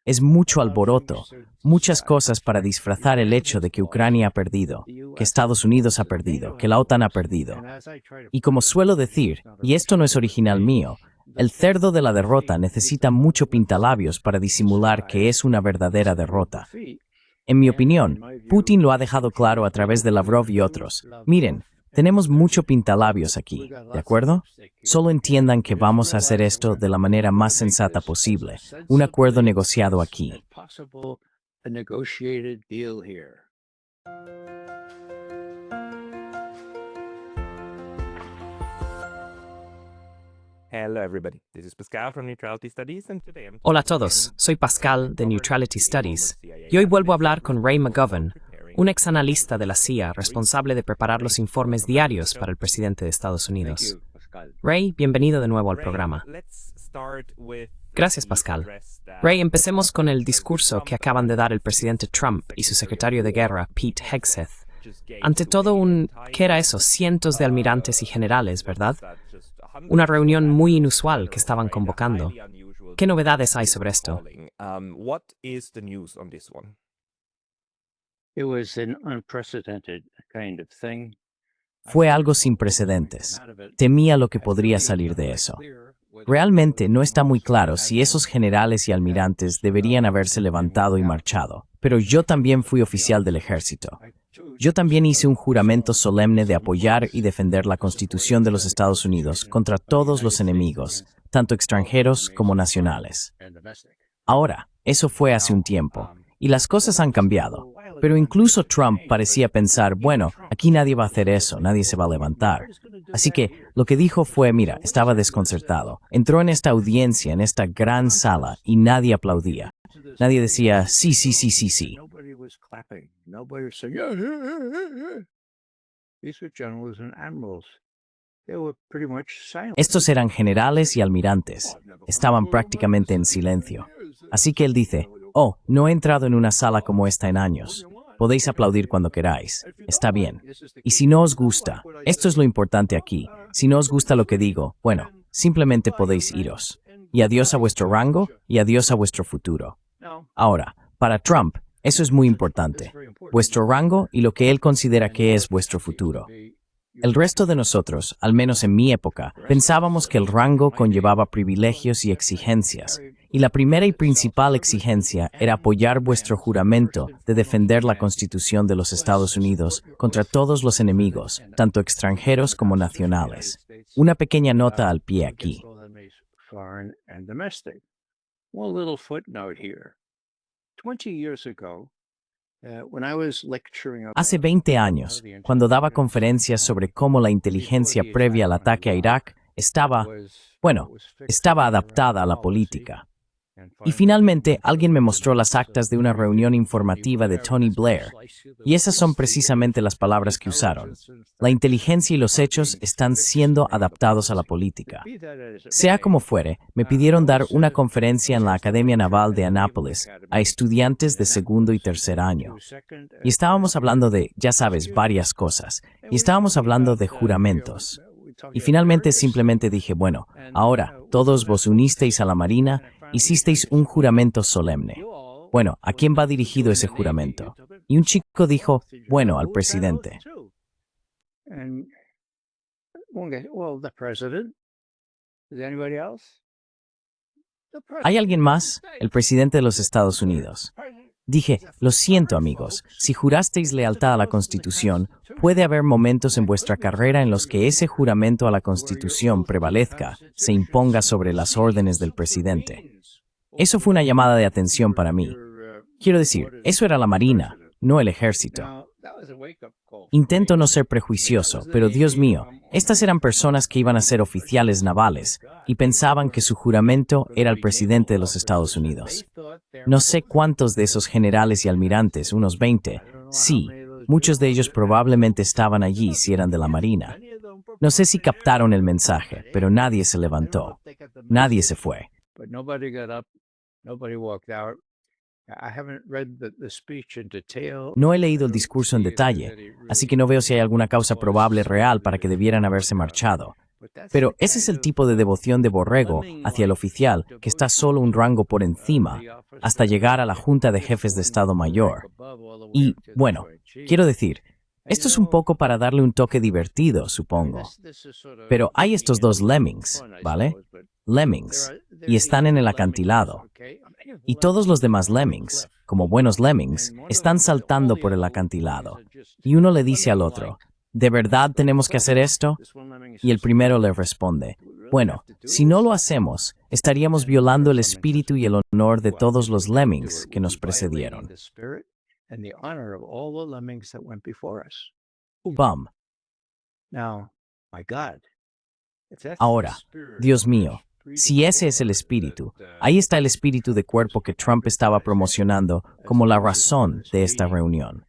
Es mucho alboroto, muchas cosas para disfrazar el hecho de que Ucrania ha perdido, que Estados Unidos ha perdido, que la OTAN ha perdido. Y como suelo decir, y esto no es original mío, el cerdo de la derrota necesita mucho pintalabios para disimular que es una verdadera derrota. En mi opinión, Putin lo ha dejado claro a través de Lavrov y otros. Miren, tenemos mucho pintalabios aquí, ¿de acuerdo? Solo entiendan que vamos a hacer esto de la manera más sensata posible, un acuerdo negociado aquí. Hola a todos, soy Pascal de Neutrality Studies y hoy vuelvo a hablar con Ray McGovern, un ex analista de la CIA responsable de preparar los informes diarios para el presidente de Estados Unidos. Ray, bienvenido de nuevo al programa. Gracias, Pascal. Ray, empecemos con el discurso que acaban de dar el presidente Trump y su secretario de guerra, Pete Hegseth. Ante todo, ¿qué era eso? Cientos de almirantes y generales, ¿verdad? Una reunión muy inusual que estaban convocando. ¿Qué novedades hay sobre esto? Fue algo sin precedentes. Temía lo que podría salir de eso. Realmente no está muy claro si esos generales y almirantes deberían haberse levantado y marchado, pero yo también fui oficial del ejército. Yo también hice un juramento solemne de apoyar y defender la Constitución de los Estados Unidos contra todos los enemigos, tanto extranjeros como nacionales. Ahora, eso fue hace un tiempo, y las cosas han cambiado. Pero incluso Trump parecía pensar, bueno, aquí nadie va a hacer eso, nadie se va a levantar. Así que lo que dijo fue, mira, estaba desconcertado. Entró en esta audiencia, en esta gran sala, y nadie aplaudía. Nadie decía, sí, sí, sí, sí, sí. Estos eran generales y almirantes. Estaban prácticamente en silencio. Así que él dice, oh, no he entrado en una sala como esta en años. Podéis aplaudir cuando queráis. Está bien. Y si no os gusta, esto es lo importante aquí, si no os gusta lo que digo, bueno, simplemente podéis iros. Y adiós a vuestro rango y adiós a vuestro futuro. Ahora, para Trump, eso es muy importante. Vuestro rango y lo que él considera que es vuestro futuro. El resto de nosotros, al menos en mi época, pensábamos que el rango conllevaba privilegios y exigencias, y la primera y principal exigencia era apoyar vuestro juramento de defender la Constitución de los Estados Unidos contra todos los enemigos, tanto extranjeros como nacionales. Una pequeña nota al pie aquí. Hace 20 años, cuando daba conferencias sobre cómo la inteligencia previa al ataque a Irak estaba adaptada a la política. Y finalmente, alguien me mostró las actas de una reunión informativa de Tony Blair, y esas son precisamente las palabras que usaron. La inteligencia y los hechos están siendo adaptados a la política. Sea como fuere, me pidieron dar una conferencia en la Academia Naval de Annapolis a estudiantes de segundo y tercer año. Y estábamos hablando de, ya sabes, varias cosas. Y estábamos hablando de juramentos. Y finalmente simplemente dije, bueno, ahora, todos vos unisteis a la Marina, hicisteis un juramento solemne. Bueno, ¿a quién va dirigido ese juramento? Y un chico dijo, bueno, al presidente. ¿Hay alguien más? El presidente de los Estados Unidos. Dije, lo siento amigos, si jurasteis lealtad a la Constitución, puede haber momentos en vuestra carrera en los que ese juramento a la Constitución prevalezca, se imponga sobre las órdenes del presidente. Eso fue una llamada de atención para mí. Quiero decir, eso era la Marina, no el ejército. Intento no ser prejuicioso, pero Dios mío, estas eran personas que iban a ser oficiales navales y pensaban que su juramento era el presidente de los Estados Unidos. No sé cuántos de esos generales y almirantes, unos 20, sí, muchos de ellos probablemente estaban allí si eran de la Marina. No sé si captaron el mensaje, pero nadie se levantó. Nadie se fue. No he leído el discurso en detalle, así que no veo si hay alguna causa probable real para que debieran haberse marchado. Pero ese es el tipo de devoción de borrego hacia el oficial que está solo un rango por encima hasta llegar a la Junta de Jefes de Estado Mayor. Y, bueno, quiero decir, esto es un poco para darle un toque divertido, supongo. Pero hay estos dos lemmings, ¿vale? Lemmings, y están en el acantilado. Y todos los demás lemmings, como buenos lemmings, están saltando por el acantilado. Y uno le dice al otro, ¿de verdad tenemos que hacer esto? Y el primero le responde, bueno, si no lo hacemos, estaríamos violando el espíritu y el honor de todos los lemmings que nos precedieron. Bum. Ahora, Dios mío, si ese es el espíritu, ahí está el espíritu de cuerpo que Trump estaba promocionando como la razón de esta reunión.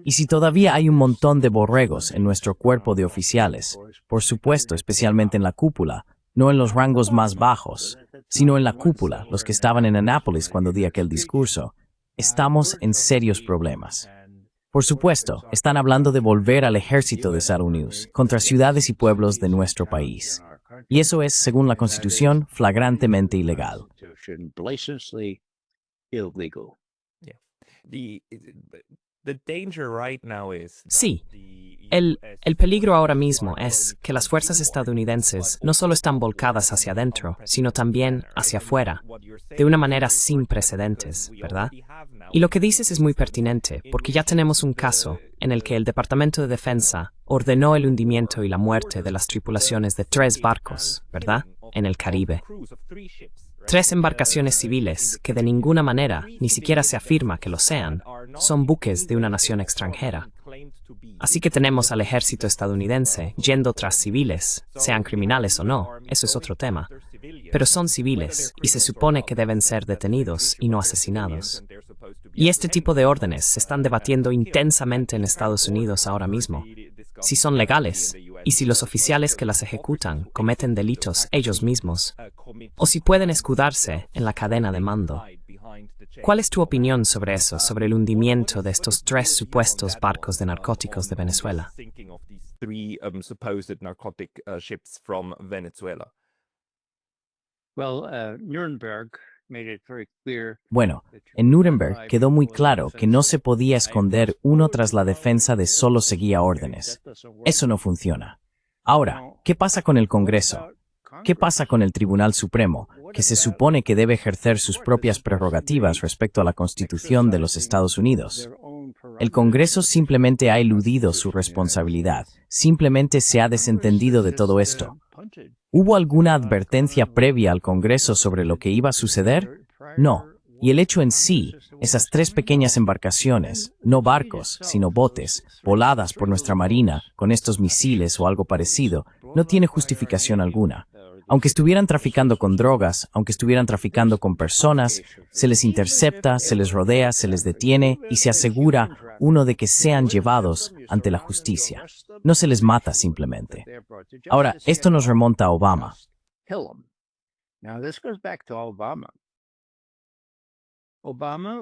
Y si todavía hay un montón de borregos en nuestro cuerpo de oficiales, por supuesto, especialmente en la cúpula, no en los rangos más bajos, sino en la cúpula, los que estaban en Annapolis cuando di aquel discurso, estamos en serios problemas. Por supuesto, están hablando de volver al ejército de Saddle News contra ciudades y pueblos de nuestro país. Y eso es, según la Constitución, flagrantemente ilegal. Sí, el peligro ahora mismo es que las fuerzas estadounidenses no solo están volcadas hacia adentro, sino también hacia afuera, de una manera sin precedentes, ¿verdad? Y lo que dices es muy pertinente, porque ya tenemos un caso en el que el Departamento de Defensa ordenó el hundimiento y la muerte de las tripulaciones de 3 barcos, ¿verdad?, en el Caribe. 3 embarcaciones civiles que de ninguna manera, ni siquiera se afirma que lo sean, son buques de una nación extranjera. Así que tenemos al ejército estadounidense yendo tras civiles, sean criminales o no, eso es otro tema. Pero son civiles y se supone que deben ser detenidos y no asesinados. Y este tipo de órdenes se están debatiendo intensamente en Estados Unidos ahora mismo. Si son legales, y si los oficiales que las ejecutan cometen delitos ellos mismos, o si pueden escudarse en la cadena de mando. ¿Cuál es tu opinión sobre eso, sobre el hundimiento de estos 3 supuestos barcos de narcóticos de Venezuela? Bueno, en Nuremberg quedó muy claro que no se podía esconder uno tras la defensa de solo seguía órdenes. Eso no funciona. Ahora, ¿qué pasa con el Congreso? ¿Qué pasa con el Tribunal Supremo, que se supone que debe ejercer sus propias prerrogativas respecto a la Constitución de los Estados Unidos? El Congreso simplemente ha eludido su responsabilidad, simplemente se ha desentendido de todo esto. ¿Hubo alguna advertencia previa al Congreso sobre lo que iba a suceder? No. Y el hecho en sí, esas 3 pequeñas embarcaciones, no barcos, sino botes, voladas por nuestra marina con estos misiles o algo parecido, no tiene justificación alguna. Aunque estuvieran traficando con drogas, aunque estuvieran traficando con personas, se les intercepta, se les rodea, se les detiene y se asegura uno de que sean llevados ante la justicia. No se les mata simplemente. Ahora, esto nos remonta a Obama. Obama,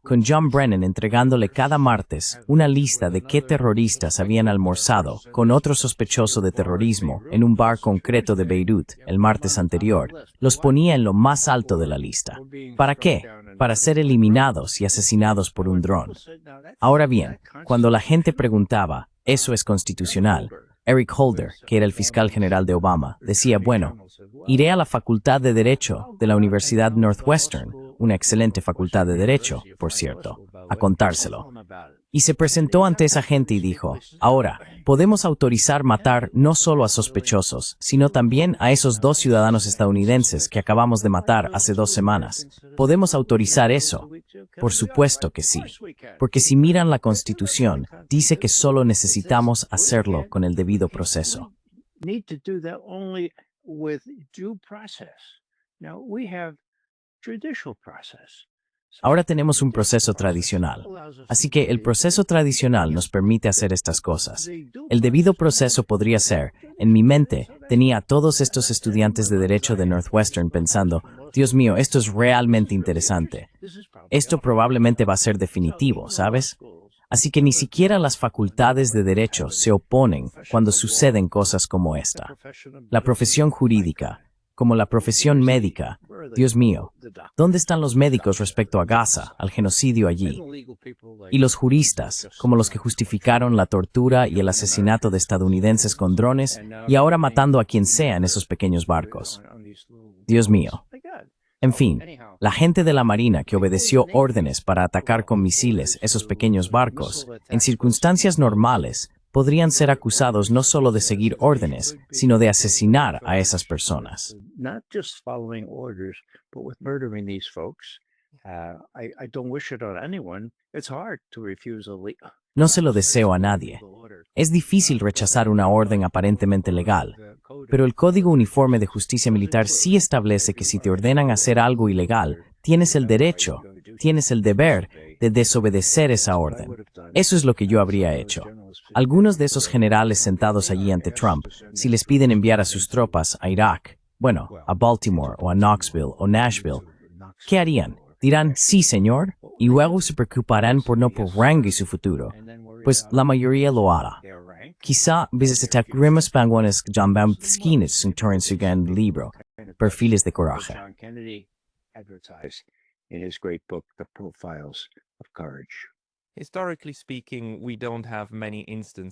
con John Brennan entregándole cada martes una lista de qué terroristas habían almorzado con otro sospechoso de terrorismo en un bar concreto de Beirut el martes anterior, los ponía en lo más alto de la lista. ¿Para qué? Para ser eliminados y asesinados por un dron. Ahora bien, cuando la gente preguntaba, ¿eso es constitucional?, Eric Holder, que era el fiscal general de Obama, decía, bueno, iré a la Facultad de Derecho de la Universidad Northwestern, una excelente facultad de Derecho, por cierto, a contárselo. Y se presentó ante esa gente y dijo, ahora, podemos autorizar matar no solo a sospechosos, sino también a esos 2 ciudadanos estadounidenses que acabamos de matar hace 2 semanas. ¿Podemos autorizar eso? Por supuesto que sí. Porque si miran la Constitución, dice que solo necesitamos hacerlo con el debido proceso. Ahora tenemos un proceso tradicional. Así que el proceso tradicional nos permite hacer estas cosas. El debido proceso podría ser, en mi mente, tenía a todos estos estudiantes de Derecho de Northwestern pensando, Dios mío, esto es realmente interesante. Esto probablemente va a ser definitivo, ¿sabes? Así que ni siquiera las facultades de derecho se oponen cuando suceden cosas como esta. La profesión jurídica, como la profesión médica, Dios mío, ¿dónde están los médicos respecto a Gaza, al genocidio allí? Y los juristas, como los que justificaron la tortura y el asesinato de estadounidenses con drones y ahora matando a quien sea en esos pequeños barcos. Dios mío. En fin, la gente de la Marina que obedeció órdenes para atacar con misiles esos pequeños barcos, en circunstancias normales, podrían ser acusados no solo de seguir órdenes, sino de asesinar a esas personas. No se lo deseo a nadie. Es difícil rechazar una orden aparentemente legal, pero el Código Uniforme de Justicia Militar sí establece que si te ordenan hacer algo ilegal, tienes el derecho, tienes el deber de desobedecer esa orden. Eso es lo que yo habría hecho. Algunos de esos generales sentados allí ante Trump, si les piden enviar a sus tropas a Irak, bueno, a Baltimore o a Knoxville o Nashville, ¿qué harían? Dirán, sí, señor, y luego se preocuparán por no prolongar su futuro. Pues la mayoría lo hará. Quizá visitar grimas panguanes jambam skines en torno su gran libro, Perfiles de Coraje.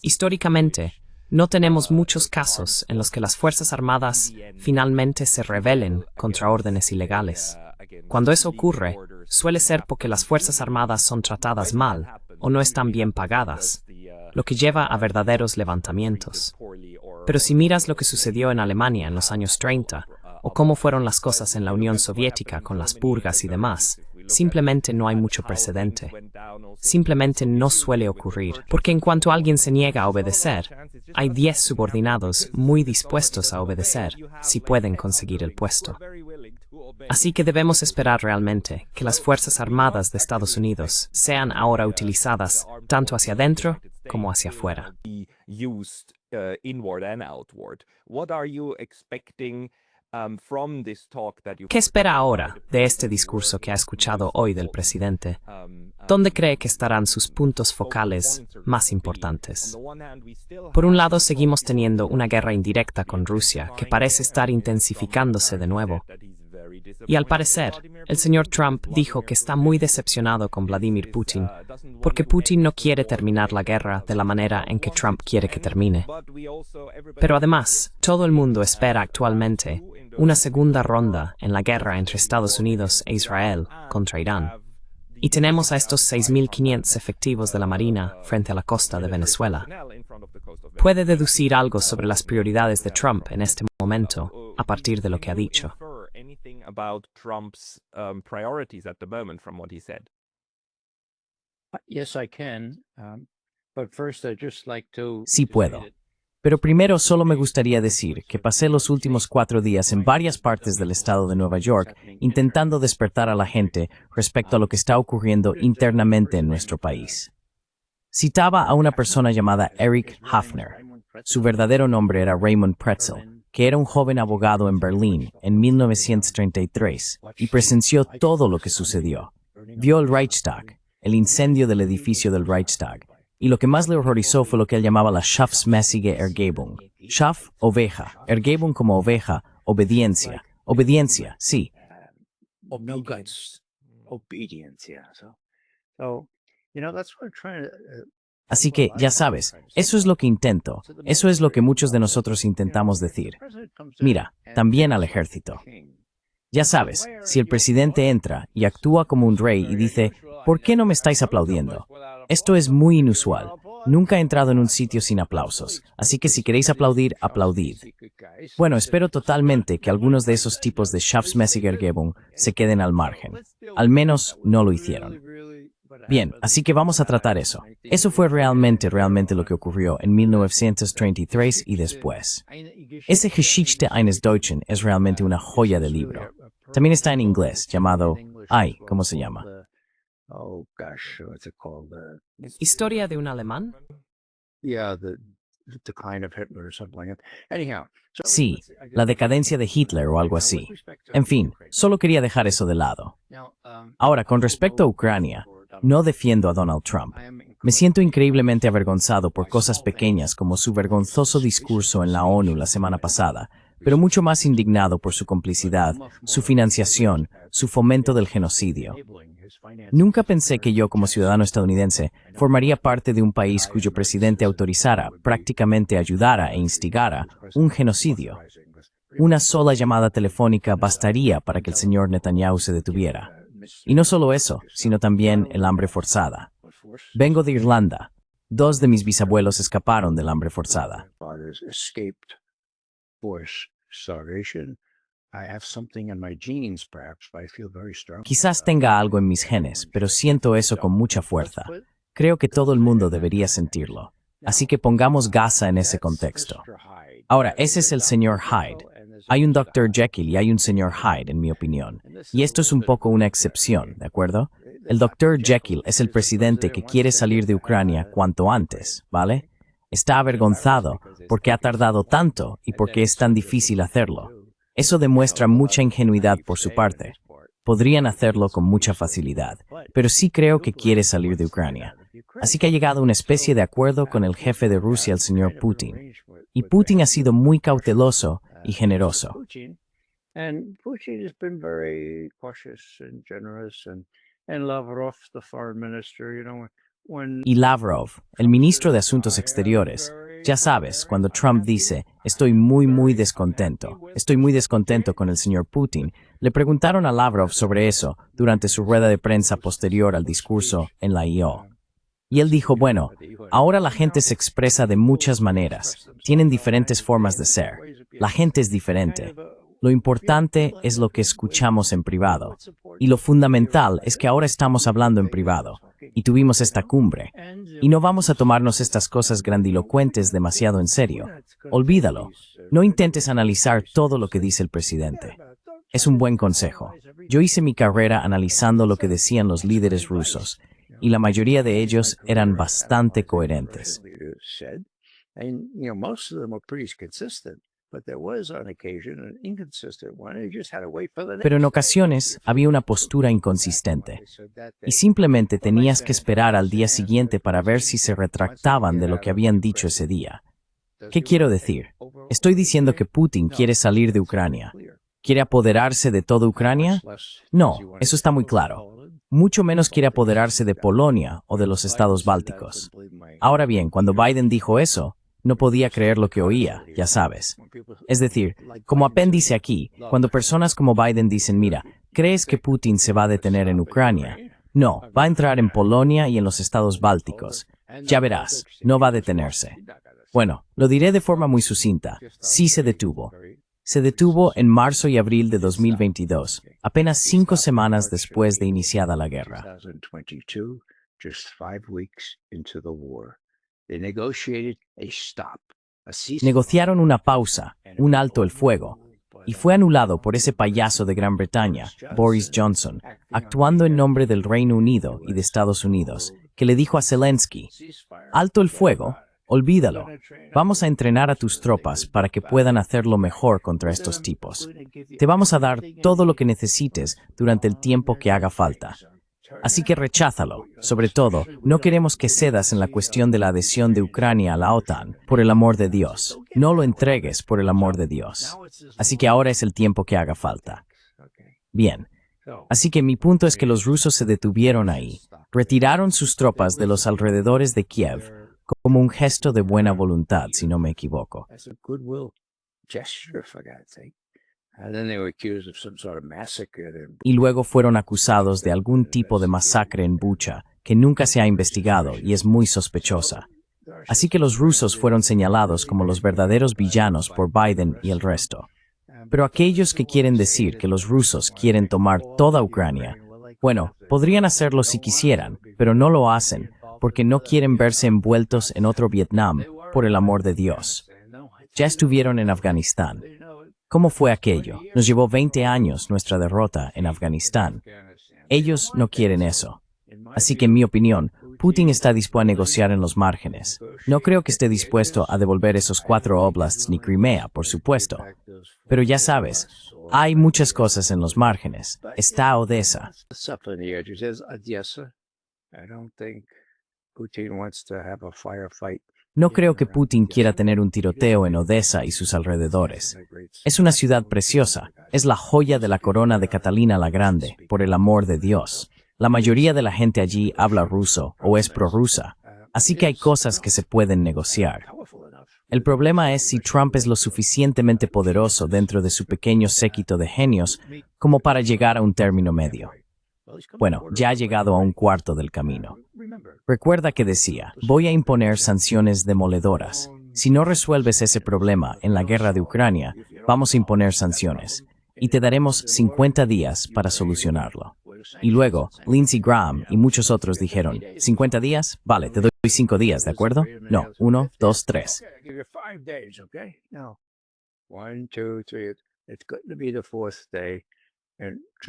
Históricamente, no tenemos muchos casos en los que las Fuerzas Armadas finalmente se rebelen contra órdenes ilegales. Cuando eso ocurre, suele ser porque las Fuerzas Armadas son tratadas mal o no están bien pagadas, lo que lleva a verdaderos levantamientos. Pero si miras lo que sucedió en Alemania en los años 30, o cómo fueron las cosas en la Unión Soviética con las purgas y demás, simplemente no hay mucho precedente. Simplemente no suele ocurrir, porque en cuanto alguien se niega a obedecer, hay 10 subordinados muy dispuestos a obedecer si pueden conseguir el puesto. Así que debemos esperar realmente que las Fuerzas Armadas de Estados Unidos sean ahora utilizadas tanto hacia adentro como hacia afuera. ¿Qué espera ahora de este discurso que ha escuchado hoy del presidente? ¿Dónde cree que estarán sus puntos focales más importantes? Por un lado, seguimos teniendo una guerra indirecta con Rusia que parece estar intensificándose de nuevo. Y al parecer, el señor Trump dijo que está muy decepcionado con Vladimir Putin, porque Putin no quiere terminar la guerra de la manera en que Trump quiere que termine. Pero además, todo el mundo espera actualmente una segunda ronda en la guerra entre Estados Unidos e Israel contra Irán. Y tenemos a estos 6.500 efectivos de la Marina frente a la costa de Venezuela. ¿Puede deducir algo sobre las prioridades de Trump en este momento, a partir de lo que ha dicho? Sí puedo. Pero primero solo me gustaría decir que pasé los últimos 4 días en varias partes del estado de Nueva York intentando despertar a la gente respecto a lo que está ocurriendo internamente en nuestro país. Citaba a una persona llamada Eric Hafner. Su verdadero nombre era Raymond Pretzel, que era un joven abogado en Berlín en 1933 y presenció todo lo que sucedió. Vio el Reichstag, el incendio del edificio del Reichstag, y lo que más le horrorizó fue lo que él llamaba la Schafsmäßige Ergebung. Schaf, oveja, Ergebung como oveja, obediencia. Obediencia, sí. Así que, ya sabes, eso es lo que intento, eso es lo que muchos de nosotros intentamos decir. Mira, también al ejército. Ya sabes, si el presidente entra y actúa como un rey y dice, ¿por qué no me estáis aplaudiendo? Esto es muy inusual. Nunca he entrado en un sitio sin aplausos, así que si queréis aplaudir, aplaudid. Bueno, espero totalmente que algunos de esos tipos de Schafsmäßige Ergebung se queden al margen. Al menos no lo hicieron. Bien, así que vamos a tratar eso. Eso fue realmente lo que ocurrió en 1933 y después. Ese Geschichte eines Deutschen es realmente una joya de libro. También está en inglés, llamado... ¿cómo se llama? ¿Historia de un alemán? Sí, la decadencia de Hitler o algo así. En fin, solo quería dejar eso de lado. Ahora, con respecto a Ucrania, no defiendo a Donald Trump. Me siento increíblemente avergonzado por cosas pequeñas como su vergonzoso discurso en la ONU la semana pasada, pero mucho más indignado por su complicidad, su financiación, su fomento del genocidio. Nunca pensé que yo, como ciudadano estadounidense, formaría parte de un país cuyo presidente autorizara, prácticamente ayudara e instigara un genocidio. Una sola llamada telefónica bastaría para que el señor Netanyahu se detuviera. Y no solo eso, sino también el hambre forzada. Vengo de Irlanda. 2 de mis bisabuelos escaparon del hambre forzada. Quizás tenga algo en mis genes, pero siento eso con mucha fuerza. Creo que todo el mundo debería sentirlo. Así que pongamos Gaza en ese contexto. Ahora, ese es el señor Hyde. Hay un Dr. Jekyll y hay un señor Hyde, en mi opinión. Y esto es un poco una excepción, ¿de acuerdo? El Dr. Jekyll es el presidente que quiere salir de Ucrania cuanto antes, ¿vale? Está avergonzado porque ha tardado tanto y porque es tan difícil hacerlo. Eso demuestra mucha ingenuidad por su parte. Podrían hacerlo con mucha facilidad, pero sí creo que quiere salir de Ucrania. Así que ha llegado a una especie de acuerdo con el jefe de Rusia, el señor Putin. Y Putin ha sido muy cauteloso y generoso. Y Lavrov, el ministro de Asuntos Exteriores, ya sabes, cuando Trump dice, estoy muy descontento con el señor Putin, le preguntaron a Lavrov sobre eso durante su rueda de prensa posterior al discurso en la I.O. Y él dijo, bueno, ahora la gente se expresa de muchas maneras, tienen diferentes formas de ser, la gente es diferente. Lo importante es lo que escuchamos en privado. Y lo fundamental es que ahora estamos hablando en privado. Y tuvimos esta cumbre. Y no vamos a tomarnos estas cosas grandilocuentes demasiado en serio. Olvídalo. No intentes analizar todo lo que dice el presidente. Es un buen consejo. Yo hice mi carrera analizando lo que decían los líderes rusos. Y la mayoría de ellos eran bastante coherentes. Pero en ocasiones había una postura inconsistente. Y simplemente tenías que esperar al día siguiente para ver si se retractaban de lo que habían dicho ese día. ¿Qué quiero decir? Estoy diciendo que Putin quiere salir de Ucrania. ¿Quiere apoderarse de toda Ucrania? No, eso está muy claro. Mucho menos quiere apoderarse de Polonia o de los estados bálticos. Ahora bien, cuando Biden dijo eso, no podía creer lo que oía, ya sabes. Es decir, como apéndice aquí, cuando personas como Biden dicen, mira, ¿crees que Putin se va a detener en Ucrania? No, va a entrar en Polonia y en los estados bálticos. Ya verás, no va a detenerse. Bueno, lo diré de forma muy sucinta. Sí se detuvo. Se detuvo en marzo y abril de 2022, apenas 5 semanas después de iniciada la guerra. Negociaron una pausa, un alto el fuego, y fue anulado por ese payaso de Gran Bretaña, Boris Johnson, actuando en nombre del Reino Unido y de Estados Unidos, que le dijo a Zelensky, alto el fuego, olvídalo, vamos a entrenar a tus tropas para que puedan hacerlo mejor contra estos tipos. Te vamos a dar todo lo que necesites durante el tiempo que haga falta. Así que recházalo. Sobre todo, no queremos que cedas en la cuestión de la adhesión de Ucrania a la OTAN, por el amor de Dios. No lo entregues por el amor de Dios. Así que ahora es el tiempo que haga falta. Bien. Así que mi punto es que los rusos se detuvieron ahí, retiraron sus tropas de los alrededores de Kiev, como un gesto de buena voluntad, si no me equivoco. Y luego fueron acusados de algún tipo de masacre en Bucha, que nunca se ha investigado y es muy sospechosa. Así que los rusos fueron señalados como los verdaderos villanos por Biden y el resto. Pero aquellos que quieren decir que los rusos quieren tomar toda Ucrania, bueno, podrían hacerlo si quisieran, pero no lo hacen, porque no quieren verse envueltos en otro Vietnam, por el amor de Dios. Ya estuvieron en Afganistán. ¿Cómo fue aquello? Nos llevó 20 años nuestra derrota en Afganistán. Ellos no quieren eso. Así que, en mi opinión, Putin está dispuesto a negociar en los márgenes. No creo que esté dispuesto a devolver esos 4 oblasts ni Crimea, por supuesto. Pero ya sabes, hay muchas cosas en los márgenes. Está Odessa. No creo que Putin quiera tener un tiroteo en Odessa y sus alrededores. Es una ciudad preciosa, es la joya de la corona de Catalina la Grande, por el amor de Dios. La mayoría de la gente allí habla ruso o es prorrusa, así que hay cosas que se pueden negociar. El problema es si Trump es lo suficientemente poderoso dentro de su pequeño séquito de genios como para llegar a un término medio. Bueno, ya ha llegado a un cuarto del camino. Recuerda que decía, voy a imponer sanciones demoledoras. Si no resuelves ese problema en la guerra de Ucrania, vamos a imponer sanciones. Y te daremos 50 días para solucionarlo. Y luego, Lindsey Graham y muchos otros dijeron, ¿50 días? Vale, te doy 5 días, ¿de acuerdo? No, 1, 2, 3.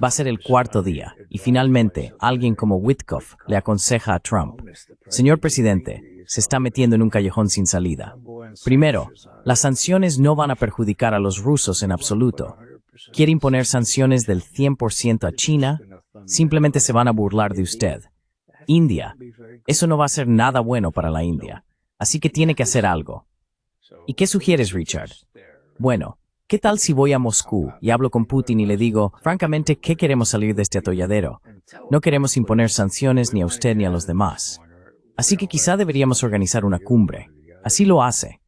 Va a ser el cuarto día, y finalmente, alguien como Witkoff le aconseja a Trump, señor presidente, se está metiendo en un callejón sin salida. Primero, las sanciones no van a perjudicar a los rusos en absoluto. Quiere imponer sanciones del 100% a China, simplemente se van a burlar de usted. India, eso no va a ser nada bueno para la India, así que tiene que hacer algo. ¿Y qué sugieres, Richard? Bueno, ¿qué tal si voy a Moscú y hablo con Putin y le digo, francamente, ¿qué queremos salir de este atolladero? No queremos imponer sanciones ni a usted ni a los demás. Así que quizá deberíamos organizar una cumbre. Así lo hace.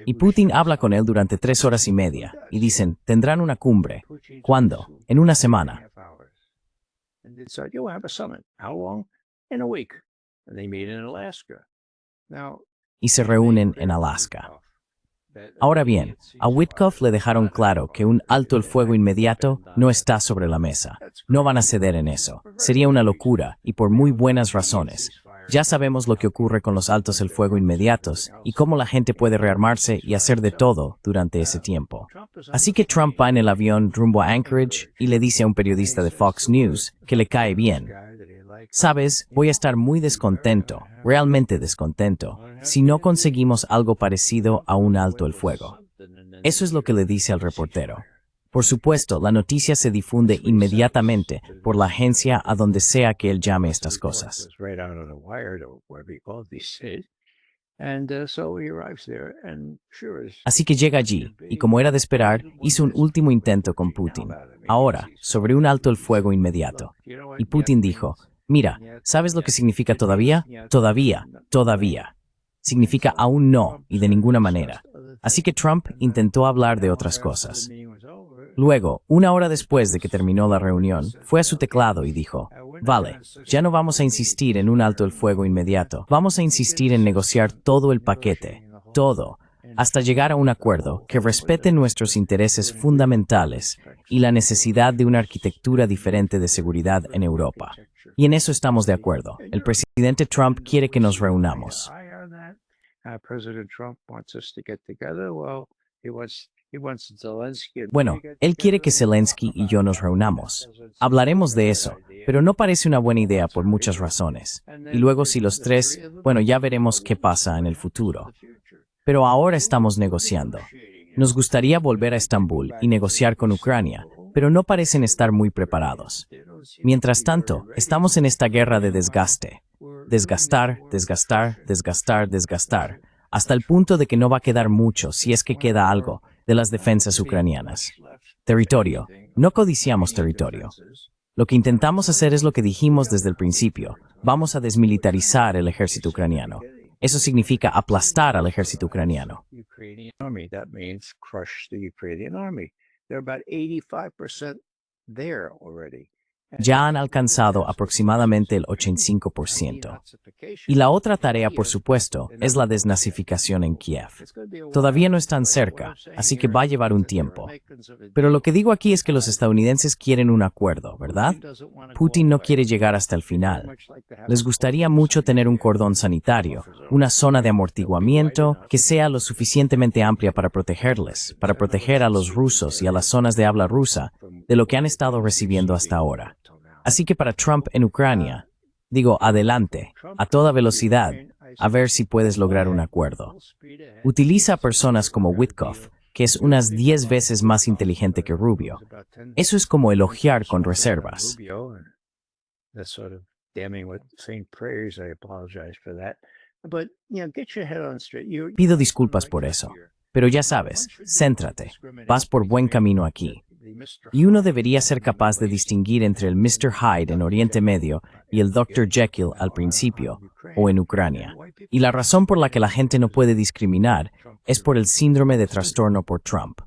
Y Putin habla con él durante 3 horas y media, y dicen, tendrán una cumbre. ¿Cuándo? En una semana. Y se reúnen en Alaska. Ahora bien, a Witkoff le dejaron claro que un alto el fuego inmediato no está sobre la mesa. No van a ceder en eso. Sería una locura, y por muy buenas razones. Ya sabemos lo que ocurre con los altos el fuego inmediatos y cómo la gente puede rearmarse y hacer de todo durante ese tiempo. Así que Trump va en el avión rumbo a Anchorage y le dice a un periodista de Fox News que le cae bien. Sabes, voy a estar muy descontento, realmente descontento, si no conseguimos algo parecido a un alto el fuego. Eso es lo que le dice al reportero. Por supuesto, la noticia se difunde inmediatamente por la agencia a donde sea que él llame estas cosas. Así que llega allí, y como era de esperar, hizo un último intento con Putin. Ahora, sobre un alto el fuego inmediato. Y Putin dijo, mira, ¿sabes lo que significa todavía? Todavía, todavía. Significa aún no, y de ninguna manera. Así que Trump intentó hablar de otras cosas. Luego, 1 hora después de que terminó la reunión, fue a su teclado y dijo, vale, ya no vamos a insistir en un alto el fuego inmediato, vamos a insistir en negociar todo el paquete, todo, hasta llegar a un acuerdo que respete nuestros intereses fundamentales y la necesidad de una arquitectura diferente de seguridad en Europa. Y en eso estamos de acuerdo. El presidente Trump quiere que nos reunamos. Bueno, él quiere que Zelensky y yo nos reunamos. Hablaremos de eso, pero no parece una buena idea por muchas razones. Y luego si los tres, bueno, ya veremos qué pasa en el futuro. Pero ahora estamos negociando. Nos gustaría volver a Estambul y negociar con Ucrania, pero no parecen estar muy preparados. Mientras tanto, estamos en esta guerra de desgaste. Desgastar, desgastar, desgastar, desgastar, hasta el punto de que no va a quedar mucho, si es que queda algo, de las defensas ucranianas. Territorio. No codiciamos territorio. Lo que intentamos hacer es lo que dijimos desde el principio. Vamos a desmilitarizar el ejército ucraniano. Eso significa aplastar al ejército ucraniano. Ya han alcanzado aproximadamente el 85%. Y la otra tarea, por supuesto, es la desnazificación en Kiev. Todavía no están cerca, así que va a llevar un tiempo. Pero lo que digo aquí es que los estadounidenses quieren un acuerdo, ¿verdad? Putin no quiere llegar hasta el final. Les gustaría mucho tener un cordón sanitario, una zona de amortiguamiento que sea lo suficientemente amplia para protegerles, para proteger a los rusos y a las zonas de habla rusa de lo que han estado recibiendo hasta ahora. Así que para Trump en Ucrania, digo, adelante, a toda velocidad, a ver si puedes lograr un acuerdo. Utiliza a personas como Witkoff, que es unas 10 veces más inteligente que Rubio. Eso es como elogiar con reservas. damning with faint praise. I apologize for that. But, get your head on straight. Pido disculpas por eso. Pero ya sabes, céntrate. Vas por buen camino aquí. Y uno debería ser capaz de distinguir entre el Mr. Hyde en Oriente Medio y el Dr. Jekyll al principio, o en Ucrania. Y la razón por la que la gente no puede discriminar es por el síndrome de trastorno por Trump.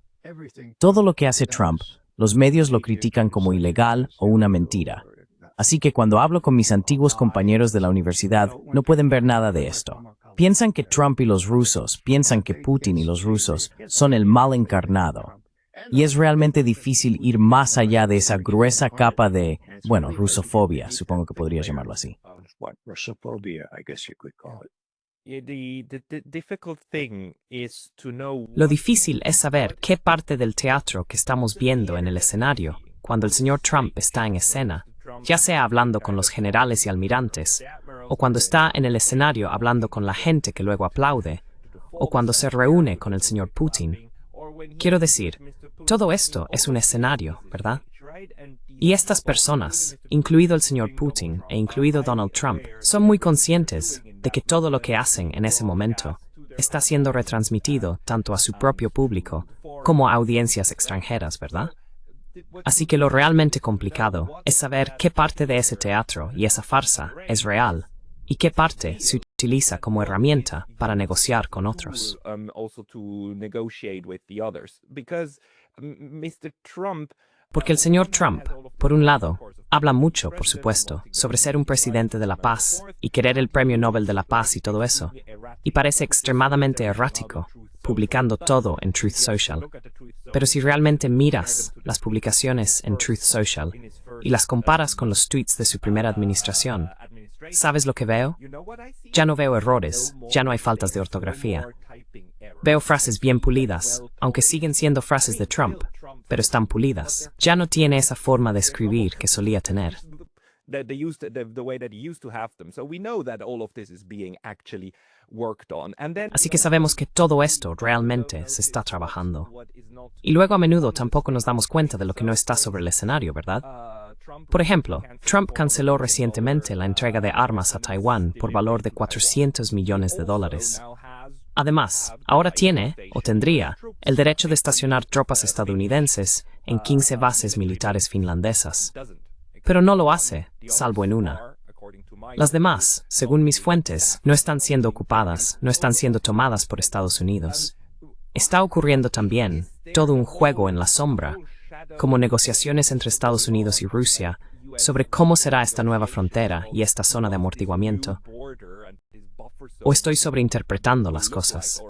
Todo lo que hace Trump, los medios lo critican como ilegal o una mentira. Así que cuando hablo con mis antiguos compañeros de la universidad, no pueden ver nada de esto. Piensan que Trump y los rusos, piensan que Putin y los rusos son el mal encarnado. Y es realmente difícil ir más allá de esa gruesa capa de, rusofobia, supongo que podrías llamarlo así. Russophobia, I guess you could call it. Lo difícil es saber qué parte del teatro que estamos viendo en el escenario, cuando el señor Trump está en escena, ya sea hablando con los generales y almirantes, o cuando está en el escenario hablando con la gente que luego aplaude, o cuando se reúne con el señor Putin. Quiero decir, todo esto es un escenario, ¿verdad? Y estas personas, incluido el señor Putin e incluido Donald Trump, son muy conscientes de que todo lo que hacen en ese momento está siendo retransmitido tanto a su propio público como a audiencias extranjeras, ¿verdad? Así que lo realmente complicado es saber qué parte de ese teatro y esa farsa es real y qué parte se utiliza como herramienta para negociar con otros. Porque el señor Trump, por un lado, habla mucho, por supuesto, sobre ser un presidente de la paz y querer el Premio Nobel de la Paz y todo eso, y parece extremadamente errático, publicando todo en Truth Social. Pero si realmente miras las publicaciones en Truth Social y las comparas con los tweets de su primera administración, ¿sabes lo que veo? Ya no veo errores, ya no hay faltas de ortografía. Veo frases bien pulidas, aunque siguen siendo frases de Trump, pero están pulidas. Ya no tiene esa forma de escribir que solía tener. Así que sabemos que todo esto realmente se está trabajando. Y luego a menudo tampoco nos damos cuenta de lo que no está sobre el escenario, ¿verdad? Por ejemplo, Trump canceló recientemente la entrega de armas a Taiwán por valor de $400 millones. Además, ahora tiene, o tendría, el derecho de estacionar tropas estadounidenses en 15 bases militares finlandesas. Pero no lo hace, salvo en una. Las demás, según mis fuentes, no están siendo ocupadas, no están siendo tomadas por Estados Unidos. Está ocurriendo también todo un juego en la sombra, como negociaciones entre Estados Unidos y Rusia sobre cómo será esta nueva frontera y esta zona de amortiguamiento. ¿O estoy sobreinterpretando las cosas?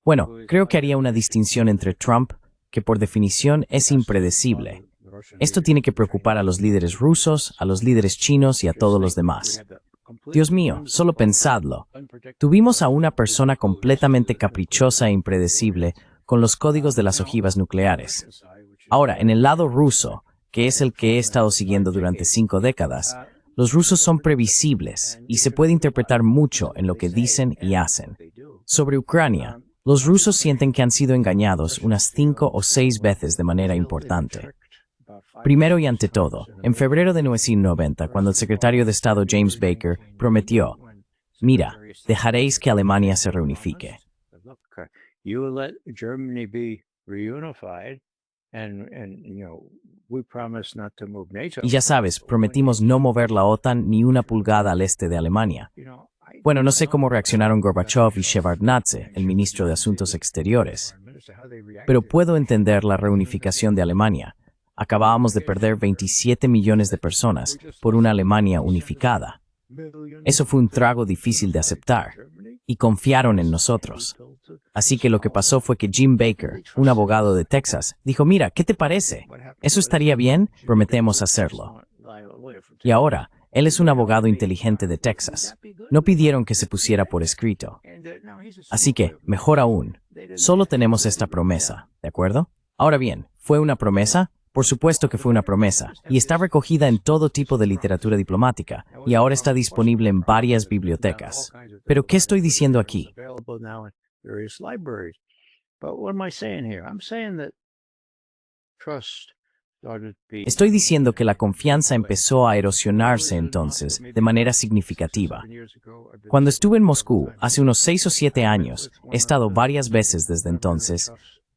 Bueno, creo que haría una distinción entre Trump, que por definición es impredecible. Esto tiene que preocupar a los líderes rusos, a los líderes chinos y a todos los demás. Dios mío, solo pensadlo. Tuvimos a una persona completamente caprichosa e impredecible con los códigos de las ojivas nucleares. Ahora, en el lado ruso, que es el que he estado siguiendo durante 5 décadas, los rusos son previsibles y se puede interpretar mucho en lo que dicen y hacen. Sobre Ucrania, los rusos sienten que han sido engañados unas 5 o 6 veces de manera importante. Primero y ante todo, en febrero de 1990, cuando el secretario de Estado James Baker prometió, mira, dejaréis que Alemania se reunifique. Y ya sabes, prometimos no mover la OTAN ni una pulgada al este de Alemania. Bueno, no sé cómo reaccionaron Gorbachev y Shevardnadze, el ministro de Asuntos Exteriores. Pero puedo entender la reunificación de Alemania. Acabábamos de perder 27 millones de personas por una Alemania unificada. Eso fue un trago difícil de aceptar. Y confiaron en nosotros. Así que lo que pasó fue que Jim Baker, un abogado de Texas, dijo, mira, ¿qué te parece? ¿Eso estaría bien? Prometemos hacerlo. Y ahora, él es un abogado inteligente de Texas. No pidieron que se pusiera por escrito. Así que, mejor aún, solo tenemos esta promesa, ¿de acuerdo? Ahora bien, ¿fue una promesa? Por supuesto que fue una promesa, y está recogida en todo tipo de literatura diplomática, y ahora está disponible en varias bibliotecas. Pero, ¿qué estoy diciendo aquí? Estoy diciendo que la confianza empezó a erosionarse entonces de manera significativa. Cuando estuve en Moscú, hace unos 6 o 7 años, he estado varias veces desde entonces,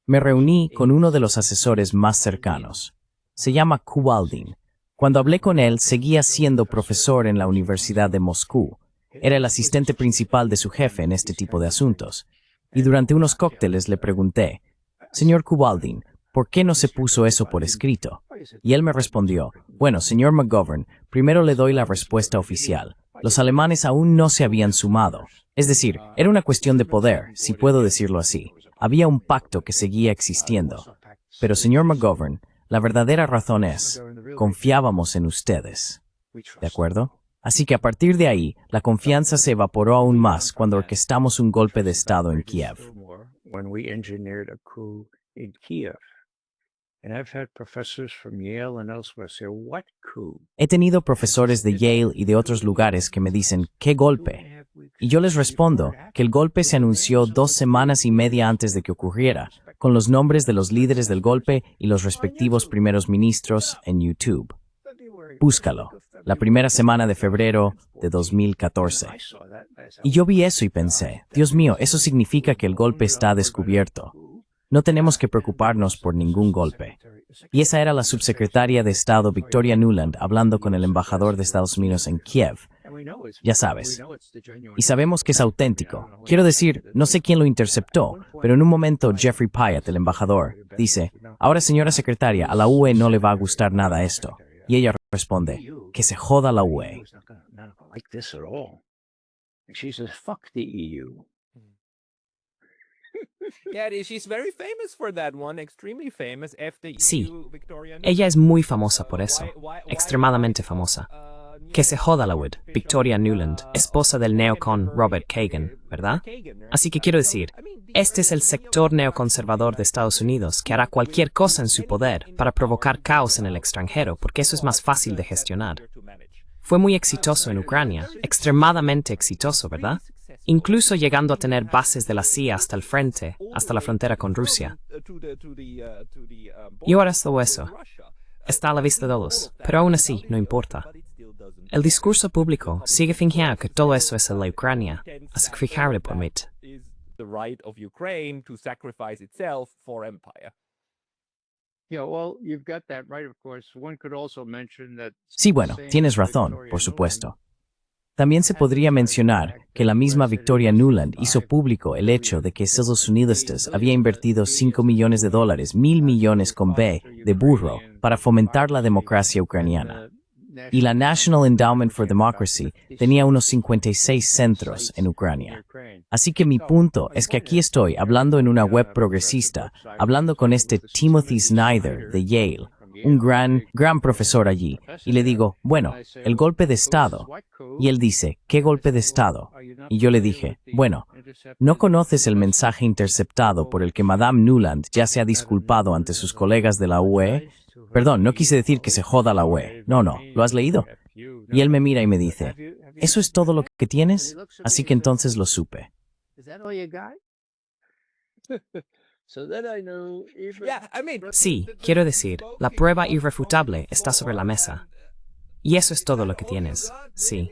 me reuní con uno de los asesores más cercanos. Se llama Kubaldin. Cuando hablé con él, seguía siendo profesor en la Universidad de Moscú. Era el asistente principal de su jefe en este tipo de asuntos. Y durante unos cócteles le pregunté, «Señor Kubaldin, ¿por qué no se puso eso por escrito?» Y él me respondió, «Bueno, señor McGovern, primero le doy la respuesta oficial. Los alemanes aún no se habían sumado. Es decir, era una cuestión de poder, si puedo decirlo así. Había un pacto que seguía existiendo. Pero, señor McGovern, la verdadera razón es, confiábamos en ustedes. ¿De acuerdo? Así que a partir de ahí, la confianza se evaporó aún más cuando orquestamos un golpe de Estado en Kiev. He tenido profesores de Yale y de otros lugares que me dicen, ¿qué golpe? Y yo les respondo que el golpe se anunció 2 semanas y media antes de que ocurriera, con los nombres de los líderes del golpe y los respectivos primeros ministros en YouTube. Búscalo. La primera semana de febrero de 2014. Y yo vi eso y pensé, Dios mío, eso significa que el golpe está descubierto. No tenemos que preocuparnos por ningún golpe. Y esa era la subsecretaria de Estado Victoria Nuland hablando con el embajador de Estados Unidos en Kiev. Ya sabes. Y sabemos que es auténtico. Quiero decir, no sé quién lo interceptó, pero en un momento Jeffrey Pyatt, el embajador, dice, ahora señora secretaria, a la UE no le va a gustar nada esto. Y ella responde, que se joda la UE. Sí, ella es muy famosa por eso, extremadamente famosa. Que se joda la UD, Victoria Nuland, esposa del neocon Robert Kagan, ¿verdad? Así que quiero decir, este es el sector neoconservador de Estados Unidos que hará cualquier cosa en su poder para provocar caos en el extranjero, porque eso es más fácil de gestionar. Fue muy exitoso en Ucrania, extremadamente exitoso, ¿verdad? Incluso llegando a tener bases de la CIA hasta el frente, hasta la frontera con Rusia. Y ahora es todo eso. Está a la vista de todos, pero aún así, no importa. El discurso público sigue fingiendo que todo eso es la Ucrania, a sacrificarle por mí. Sí, bueno, tienes razón, por supuesto. También se podría mencionar que la misma Victoria Nuland hizo público el hecho de que Estados Unidos había invertido $5 millones, 1.000 millones con B, de burro, para fomentar la democracia ucraniana. Y la National Endowment for Democracy tenía unos 56 centros en Ucrania. Así que mi punto es que aquí estoy hablando en una web progresista, hablando con este Timothy Snyder de Yale, un gran profesor allí, y le digo, bueno, el golpe de Estado. Y él dice, ¿qué golpe de Estado? Y yo le dije, bueno, ¿no conoces el mensaje interceptado por el que Madame Nuland ya se ha disculpado ante sus colegas de la UE? Perdón, no quise decir que se joda la UE. No, ¿lo has leído? Y él me mira y me dice, ¿eso es todo lo que tienes? Así que entonces lo supe. Sí, quiero decir, la prueba irrefutable está sobre la mesa. Y eso es todo lo que tienes, sí.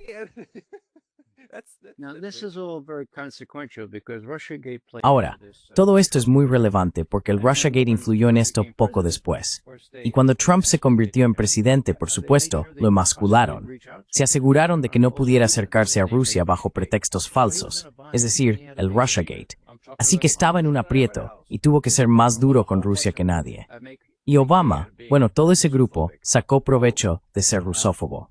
Ahora, todo esto es muy relevante porque el Russiagate influyó en esto poco después. Y cuando Trump se convirtió en presidente, por supuesto, lo emascularon. Se aseguraron de que no pudiera acercarse a Rusia bajo pretextos falsos, es decir, el Russiagate. Así que estaba en un aprieto y tuvo que ser más duro con Rusia que nadie. Y Obama, bueno, todo ese grupo, sacó provecho de ser rusófobo.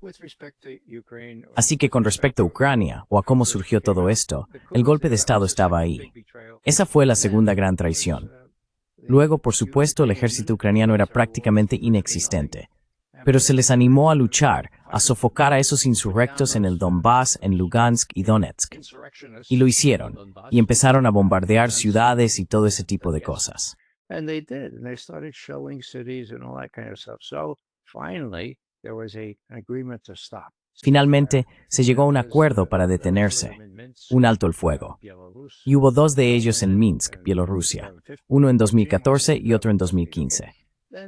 Así que con respecto a Ucrania, o a cómo surgió todo esto, el golpe de Estado estaba ahí. Esa fue la segunda gran traición. Luego, por supuesto, el ejército ucraniano era prácticamente inexistente. Pero se les animó a luchar, a sofocar a esos insurrectos en el Donbass, en Lugansk y Donetsk. Y lo hicieron, y empezaron a bombardear ciudades y todo ese tipo de cosas. And they did, and they started shelling cities and all that kind of stuff. So finally, there was an agreement to stop. Finalmente, se llegó a un acuerdo para detenerse, un alto el fuego. Y hubo 2 de ellos en Minsk, Bielorrusia, uno en 2014 y otro en 2015.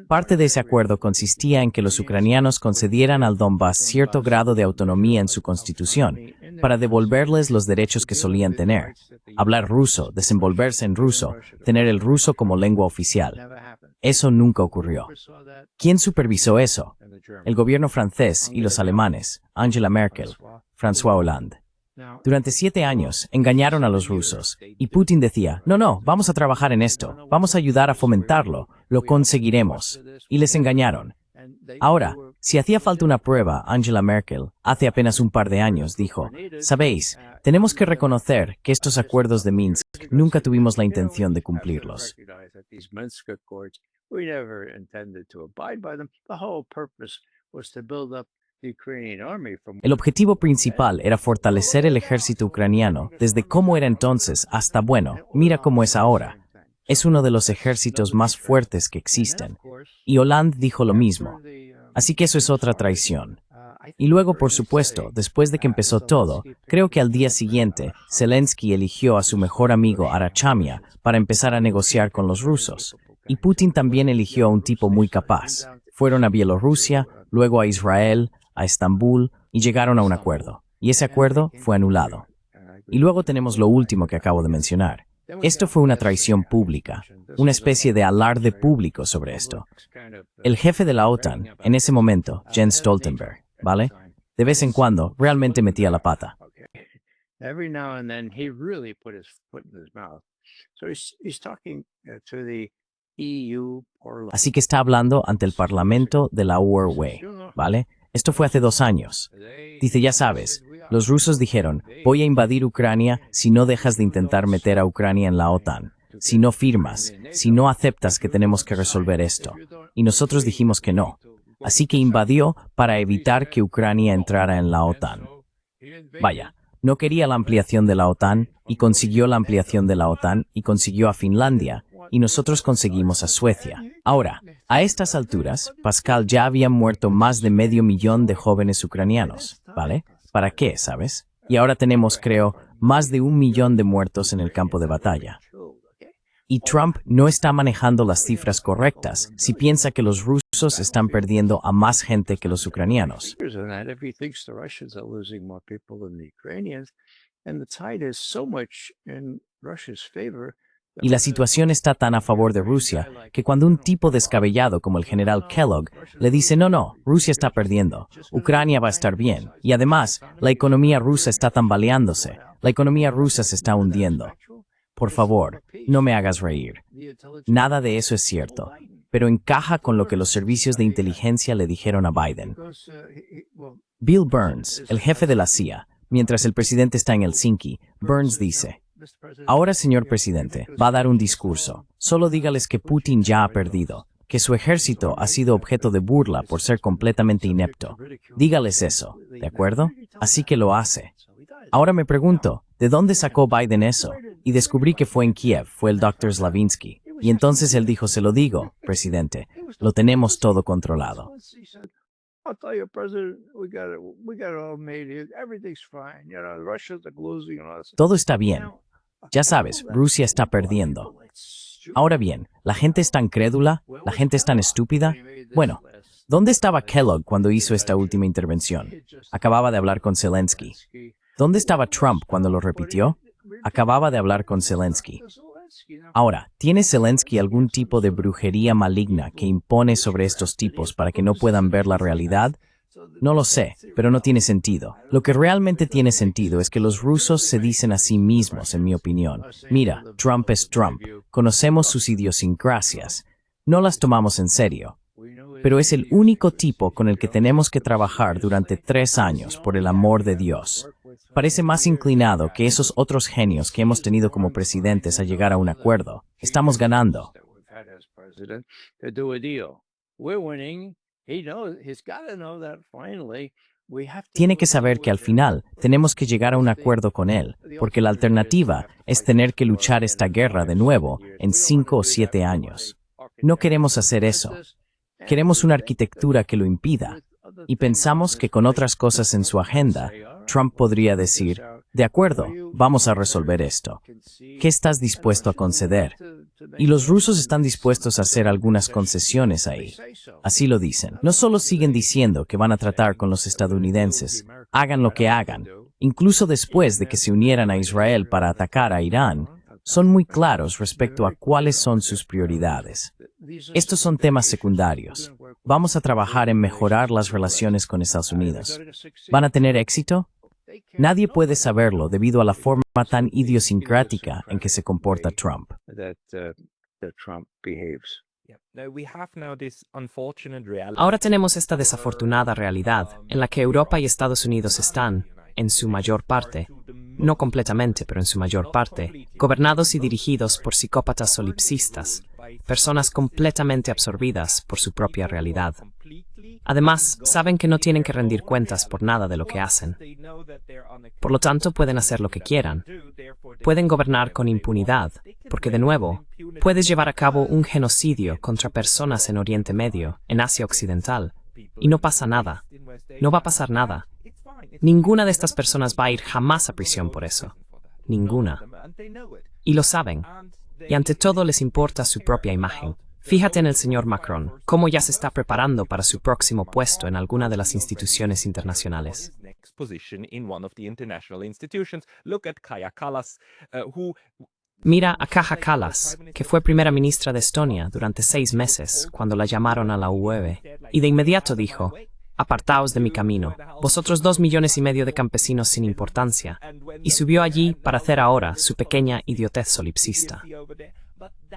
Parte de ese acuerdo consistía en que los ucranianos concedieran al Donbass cierto grado de autonomía en su constitución, para devolverles los derechos que solían tener: hablar ruso, desenvolverse en ruso, tener el ruso como lengua oficial. Eso nunca ocurrió. ¿Quién supervisó eso? El gobierno francés y los alemanes, Angela Merkel, François Hollande. Durante 7 años engañaron a los rusos, y Putin decía: no, vamos a trabajar en esto, vamos a ayudar a fomentarlo, lo conseguiremos. Y les engañaron. Ahora, si hacía falta una prueba, Angela Merkel, hace apenas un par de años, dijo: sabéis, tenemos que reconocer que estos acuerdos de Minsk nunca tuvimos la intención de cumplirlos. El objetivo principal era fortalecer el ejército ucraniano, desde cómo era entonces hasta, bueno, mira cómo es ahora. Es uno de los ejércitos más fuertes que existen. Y Hollande dijo lo mismo. Así que eso es otra traición. Y luego, por supuesto, después de que empezó todo, creo que al día siguiente, Zelensky eligió a su mejor amigo Arachamia para empezar a negociar con los rusos. Y Putin también eligió a un tipo muy capaz. Fueron a Bielorrusia, luego a Israel, a Estambul, y llegaron a un acuerdo. Y ese acuerdo fue anulado. Y luego tenemos lo último que acabo de mencionar. Esto fue una traición pública, una especie de alarde público sobre esto. El jefe de la OTAN, en ese momento, Jens Stoltenberg, ¿vale? De vez en cuando, realmente metía la pata. Así que está hablando ante el Parlamento de la URW, ¿vale? Esto fue hace 2 años. Dice: ya sabes, los rusos dijeron: voy a invadir Ucrania si no dejas de intentar meter a Ucrania en la OTAN, si no firmas, si no aceptas que tenemos que resolver esto. Y nosotros dijimos que no. Así que invadió para evitar que Ucrania entrara en la OTAN. Vaya, no quería la ampliación de la OTAN, y consiguió la ampliación de la OTAN, y consiguió a Finlandia, y nosotros conseguimos a Suecia. Ahora, a estas alturas, Pascal, ya habían muerto más de 500.000 de jóvenes ucranianos, ¿vale? ¿Para qué, sabes? Y ahora tenemos, creo, más de 1 millón de muertos en el campo de batalla. Y Trump no está manejando las cifras correctas si piensa que los rusos están perdiendo a más gente que los ucranianos. Y la situación está tan a favor de Rusia que cuando un tipo descabellado como el general Kellogg le dice: no, Rusia está perdiendo, Ucrania va a estar bien, y además, la economía rusa está tambaleándose, la economía rusa se está hundiendo. Por favor, no me hagas reír. Nada de eso es cierto, pero encaja con lo que los servicios de inteligencia le dijeron a Biden. Bill Burns, el jefe de la CIA, mientras el presidente está en Helsinki, Burns dice: ahora, señor presidente, va a dar un discurso. Solo dígales que Putin ya ha perdido, que su ejército ha sido objeto de burla por ser completamente inepto. Dígales eso, ¿de acuerdo? Así que lo hace. Ahora me pregunto, ¿de dónde sacó Biden eso? Y descubrí que fue en Kiev, fue el Dr. Slavinsky. Y entonces él dijo: se lo digo, presidente, lo tenemos todo controlado. Todo está bien. Ya sabes, Rusia está perdiendo. Ahora bien, ¿la gente es tan crédula? ¿La gente es tan estúpida? Bueno, ¿dónde estaba Kellogg cuando hizo esta última intervención? Acababa de hablar con Zelensky. ¿Dónde estaba Trump cuando lo repitió? Acababa de hablar con Zelensky. Ahora, ¿tiene Zelensky algún tipo de brujería maligna que impone sobre estos tipos para que no puedan ver la realidad? No lo sé, pero no tiene sentido. Lo que realmente tiene sentido es que los rusos se dicen a sí mismos, en mi opinión: mira, Trump es Trump, conocemos sus idiosincrasias, no las tomamos en serio. Pero es el único tipo con el que tenemos que trabajar durante 3 años, por el amor de Dios. Parece más inclinado que esos otros genios que hemos tenido como presidentes a llegar a un acuerdo. Estamos ganando. Tiene que saber que al final tenemos que llegar a un acuerdo con él, porque la alternativa es tener que luchar esta guerra de nuevo en 5 o 7 años. No queremos hacer eso. Queremos una arquitectura que lo impida. Y pensamos que con otras cosas en su agenda, Trump podría decir: de acuerdo, vamos a resolver esto. ¿Qué estás dispuesto a conceder? Y los rusos están dispuestos a hacer algunas concesiones ahí. Así lo dicen. No solo siguen diciendo que van a tratar con los estadounidenses, hagan lo que hagan, incluso después de que se unieran a Israel para atacar a Irán, son muy claros respecto a cuáles son sus prioridades. Estos son temas secundarios. Vamos a trabajar en mejorar las relaciones con Estados Unidos. ¿Van a tener éxito? Nadie puede saberlo debido a la forma tan idiosincrática en que se comporta Trump. Ahora tenemos esta desafortunada realidad en la que Europa y Estados Unidos están, en su mayor parte, no completamente, pero en su mayor parte, gobernados y dirigidos por psicópatas solipsistas, personas completamente absorbidas por su propia realidad. Además, saben que no tienen que rendir cuentas por nada de lo que hacen. Por lo tanto, pueden hacer lo que quieran. Pueden gobernar con impunidad, porque de nuevo, puedes llevar a cabo un genocidio contra personas en Oriente Medio, en Asia Occidental, y no pasa nada. No va a pasar nada. Ninguna de estas personas va a ir jamás a prisión por eso. Ninguna. Y lo saben. Y ante todo les importa su propia imagen. Fíjate en el señor Macron, cómo ya se está preparando para su próximo puesto en alguna de las instituciones internacionales. Mira a Kaja Kallas, que fue primera ministra de Estonia durante 6 meses cuando la llamaron a la UE, y de inmediato dijo: «Apartaos de mi camino, vosotros 2,5 millones de campesinos sin importancia», y subió allí para hacer ahora su pequeña idiotez solipsista.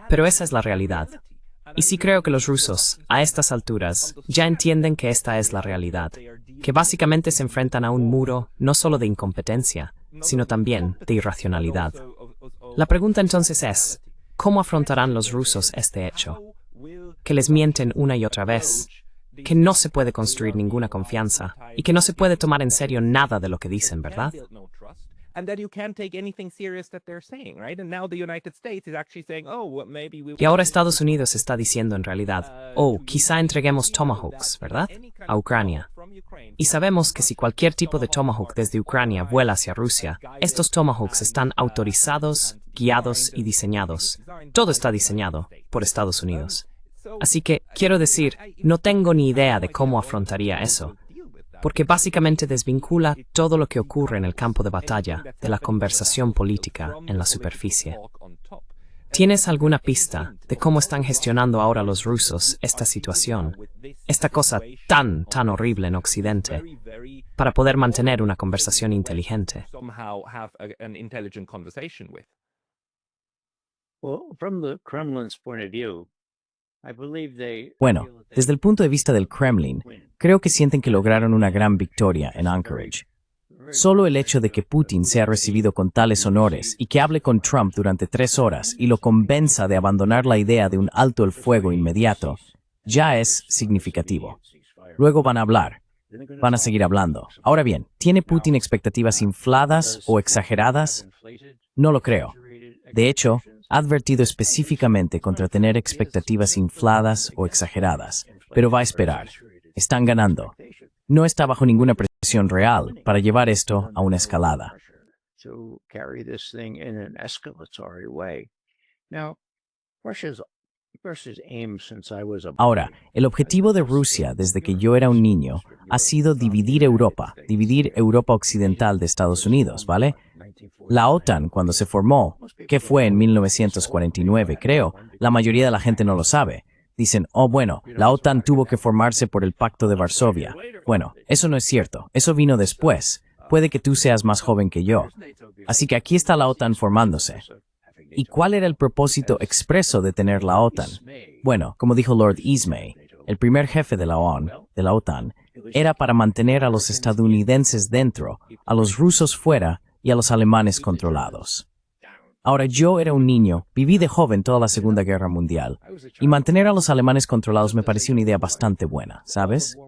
Pero esa es la realidad. Y sí creo que los rusos, a estas alturas, ya entienden que esta es la realidad, que básicamente se enfrentan a un muro no solo de incompetencia, sino también de irracionalidad. La pregunta entonces es, ¿cómo afrontarán los rusos este hecho? Que les mienten una y otra vez, que no se puede construir ninguna confianza y que no se puede tomar en serio nada de lo que dicen, ¿verdad? Y ahora Estados Unidos está diciendo en realidad, quizá entreguemos Tomahawks, ¿verdad?, a Ucrania. Y sabemos que si cualquier tipo de Tomahawk desde Ucrania vuela hacia Rusia, estos Tomahawks están autorizados, guiados y diseñados. Todo está diseñado por Estados Unidos. Así que, quiero decir, no tengo ni idea de cómo afrontaría eso, porque básicamente desvincula todo lo que ocurre en el campo de batalla de la conversación política en la superficie. ¿Tienes alguna pista de cómo están gestionando ahora los rusos esta situación, esta cosa tan horrible en Occidente, para poder mantener una conversación inteligente? Bueno, desde el punto de vista del Kremlin, creo que sienten que lograron una gran victoria en Anchorage. Solo el hecho de que Putin sea recibido con tales honores y que hable con Trump durante 3 horas y lo convenza de abandonar la idea de un alto el fuego inmediato, ya es significativo. Luego van a hablar. Van a seguir hablando. Ahora bien, ¿tiene Putin expectativas infladas o exageradas? No lo creo. De hecho, ha advertido específicamente contra tener expectativas infladas o exageradas, pero va a esperar. Están ganando. No está bajo ninguna presión real para llevar esto a una escalada. Ahora, el objetivo de Rusia desde que yo era un niño ha sido dividir Europa Occidental de Estados Unidos, ¿vale? La OTAN, cuando se formó, que fue en 1949, creo, la mayoría de la gente no lo sabe. Dicen, bueno, la OTAN tuvo que formarse por el Pacto de Varsovia. Bueno, eso no es cierto, eso vino después. Puede que tú seas más joven que yo. Así que aquí está la OTAN formándose. ¿Y cuál era el propósito expreso de tener la OTAN? Bueno, como dijo Lord Ismay, el primer jefe de la OTAN, era para mantener a los estadounidenses dentro, a los rusos fuera y a los alemanes controlados. Ahora, yo era un niño, viví de joven toda la Segunda Guerra Mundial, y mantener a los alemanes controlados me pareció una idea bastante buena, ¿sabes?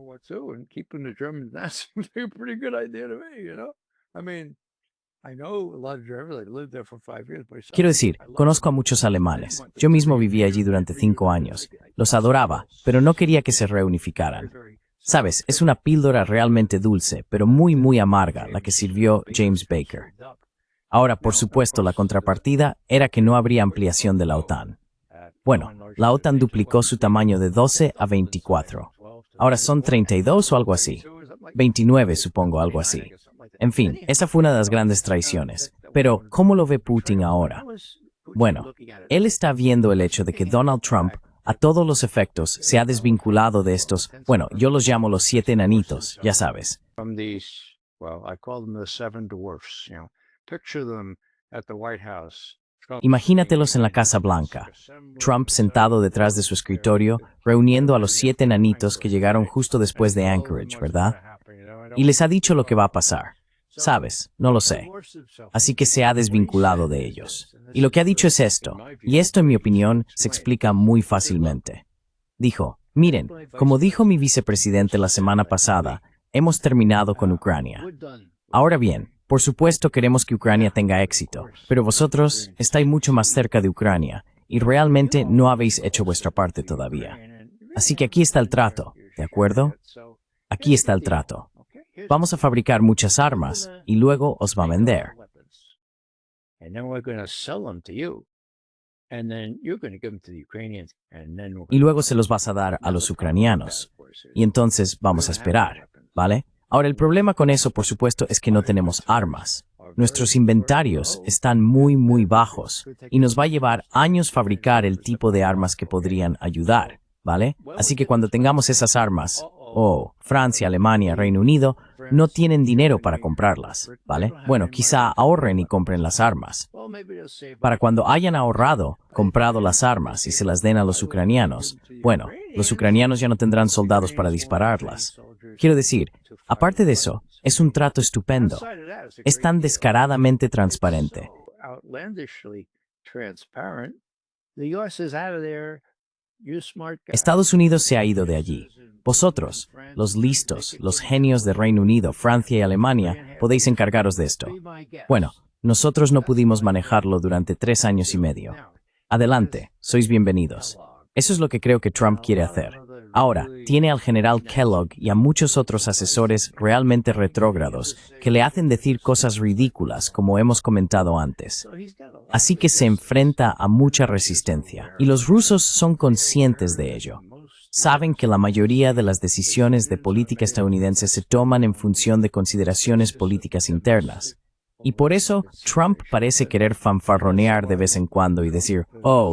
Quiero decir, conozco a muchos alemanes. Yo mismo viví allí durante 5 años. Los adoraba, pero no quería que se reunificaran. Sabes, es una píldora realmente dulce, pero muy amarga la que sirvió James Baker. Ahora, por supuesto, la contrapartida era que no habría ampliación de la OTAN. Bueno, la OTAN duplicó su tamaño de 12 a 24. Ahora son 32 o algo así. 29, supongo, algo así. En fin, esa fue una de las grandes traiciones. Pero, ¿cómo lo ve Putin ahora? Bueno, él está viendo el hecho de que Donald Trump, a todos los efectos, se ha desvinculado de estos, bueno, yo los llamo los 7 enanitos, ya sabes. From these, well, I call them the seven dwarfs, Picture them at the White House. Imagínatelos en la Casa Blanca. Trump sentado detrás de su escritorio, reuniendo a los 7 enanitos que llegaron justo después de Anchorage, ¿verdad? Y les ha dicho lo que va a pasar. ¿Sabes? No lo sé. Así que se ha desvinculado de ellos. Y lo que ha dicho es esto, y esto en mi opinión se explica muy fácilmente. Dijo, miren, como dijo mi vicepresidente la semana pasada, hemos terminado con Ucrania. Ahora bien, por supuesto queremos que Ucrania tenga éxito, pero vosotros estáis mucho más cerca de Ucrania y realmente no habéis hecho vuestra parte todavía. Así que aquí está el trato, ¿de acuerdo? Aquí está el trato. Vamos a fabricar muchas armas y luego os va a vender. Y luego se los vas a dar a los ucranianos. Y entonces vamos a esperar, ¿vale? Ahora, el problema con eso, por supuesto, es que no tenemos armas. Nuestros inventarios están muy bajos y nos va a llevar años fabricar el tipo de armas que podrían ayudar, ¿vale? Así que cuando tengamos esas armas, Francia, Alemania, Reino Unido, no tienen dinero para comprarlas, ¿vale? Bueno, quizá ahorren y compren las armas. Para cuando hayan ahorrado, comprado las armas y se las den a los ucranianos, bueno, los ucranianos ya no tendrán soldados para dispararlas. Quiero decir, aparte de eso, es un trato estupendo. Es tan descaradamente transparente. Estados Unidos se ha ido de allí. Vosotros, los listos, los genios de Reino Unido, Francia y Alemania, podéis encargaros de esto. Bueno, nosotros no pudimos manejarlo durante 3 años y medio. Adelante, sois bienvenidos. Eso es lo que creo que Trump quiere hacer. Ahora, tiene al general Kellogg y a muchos otros asesores realmente retrógrados que le hacen decir cosas ridículas, como hemos comentado antes. Así que se enfrenta a mucha resistencia, y los rusos son conscientes de ello. Saben que la mayoría de las decisiones de política estadounidense se toman en función de consideraciones políticas internas. Y por eso, Trump parece querer fanfarronear de vez en cuando y decir,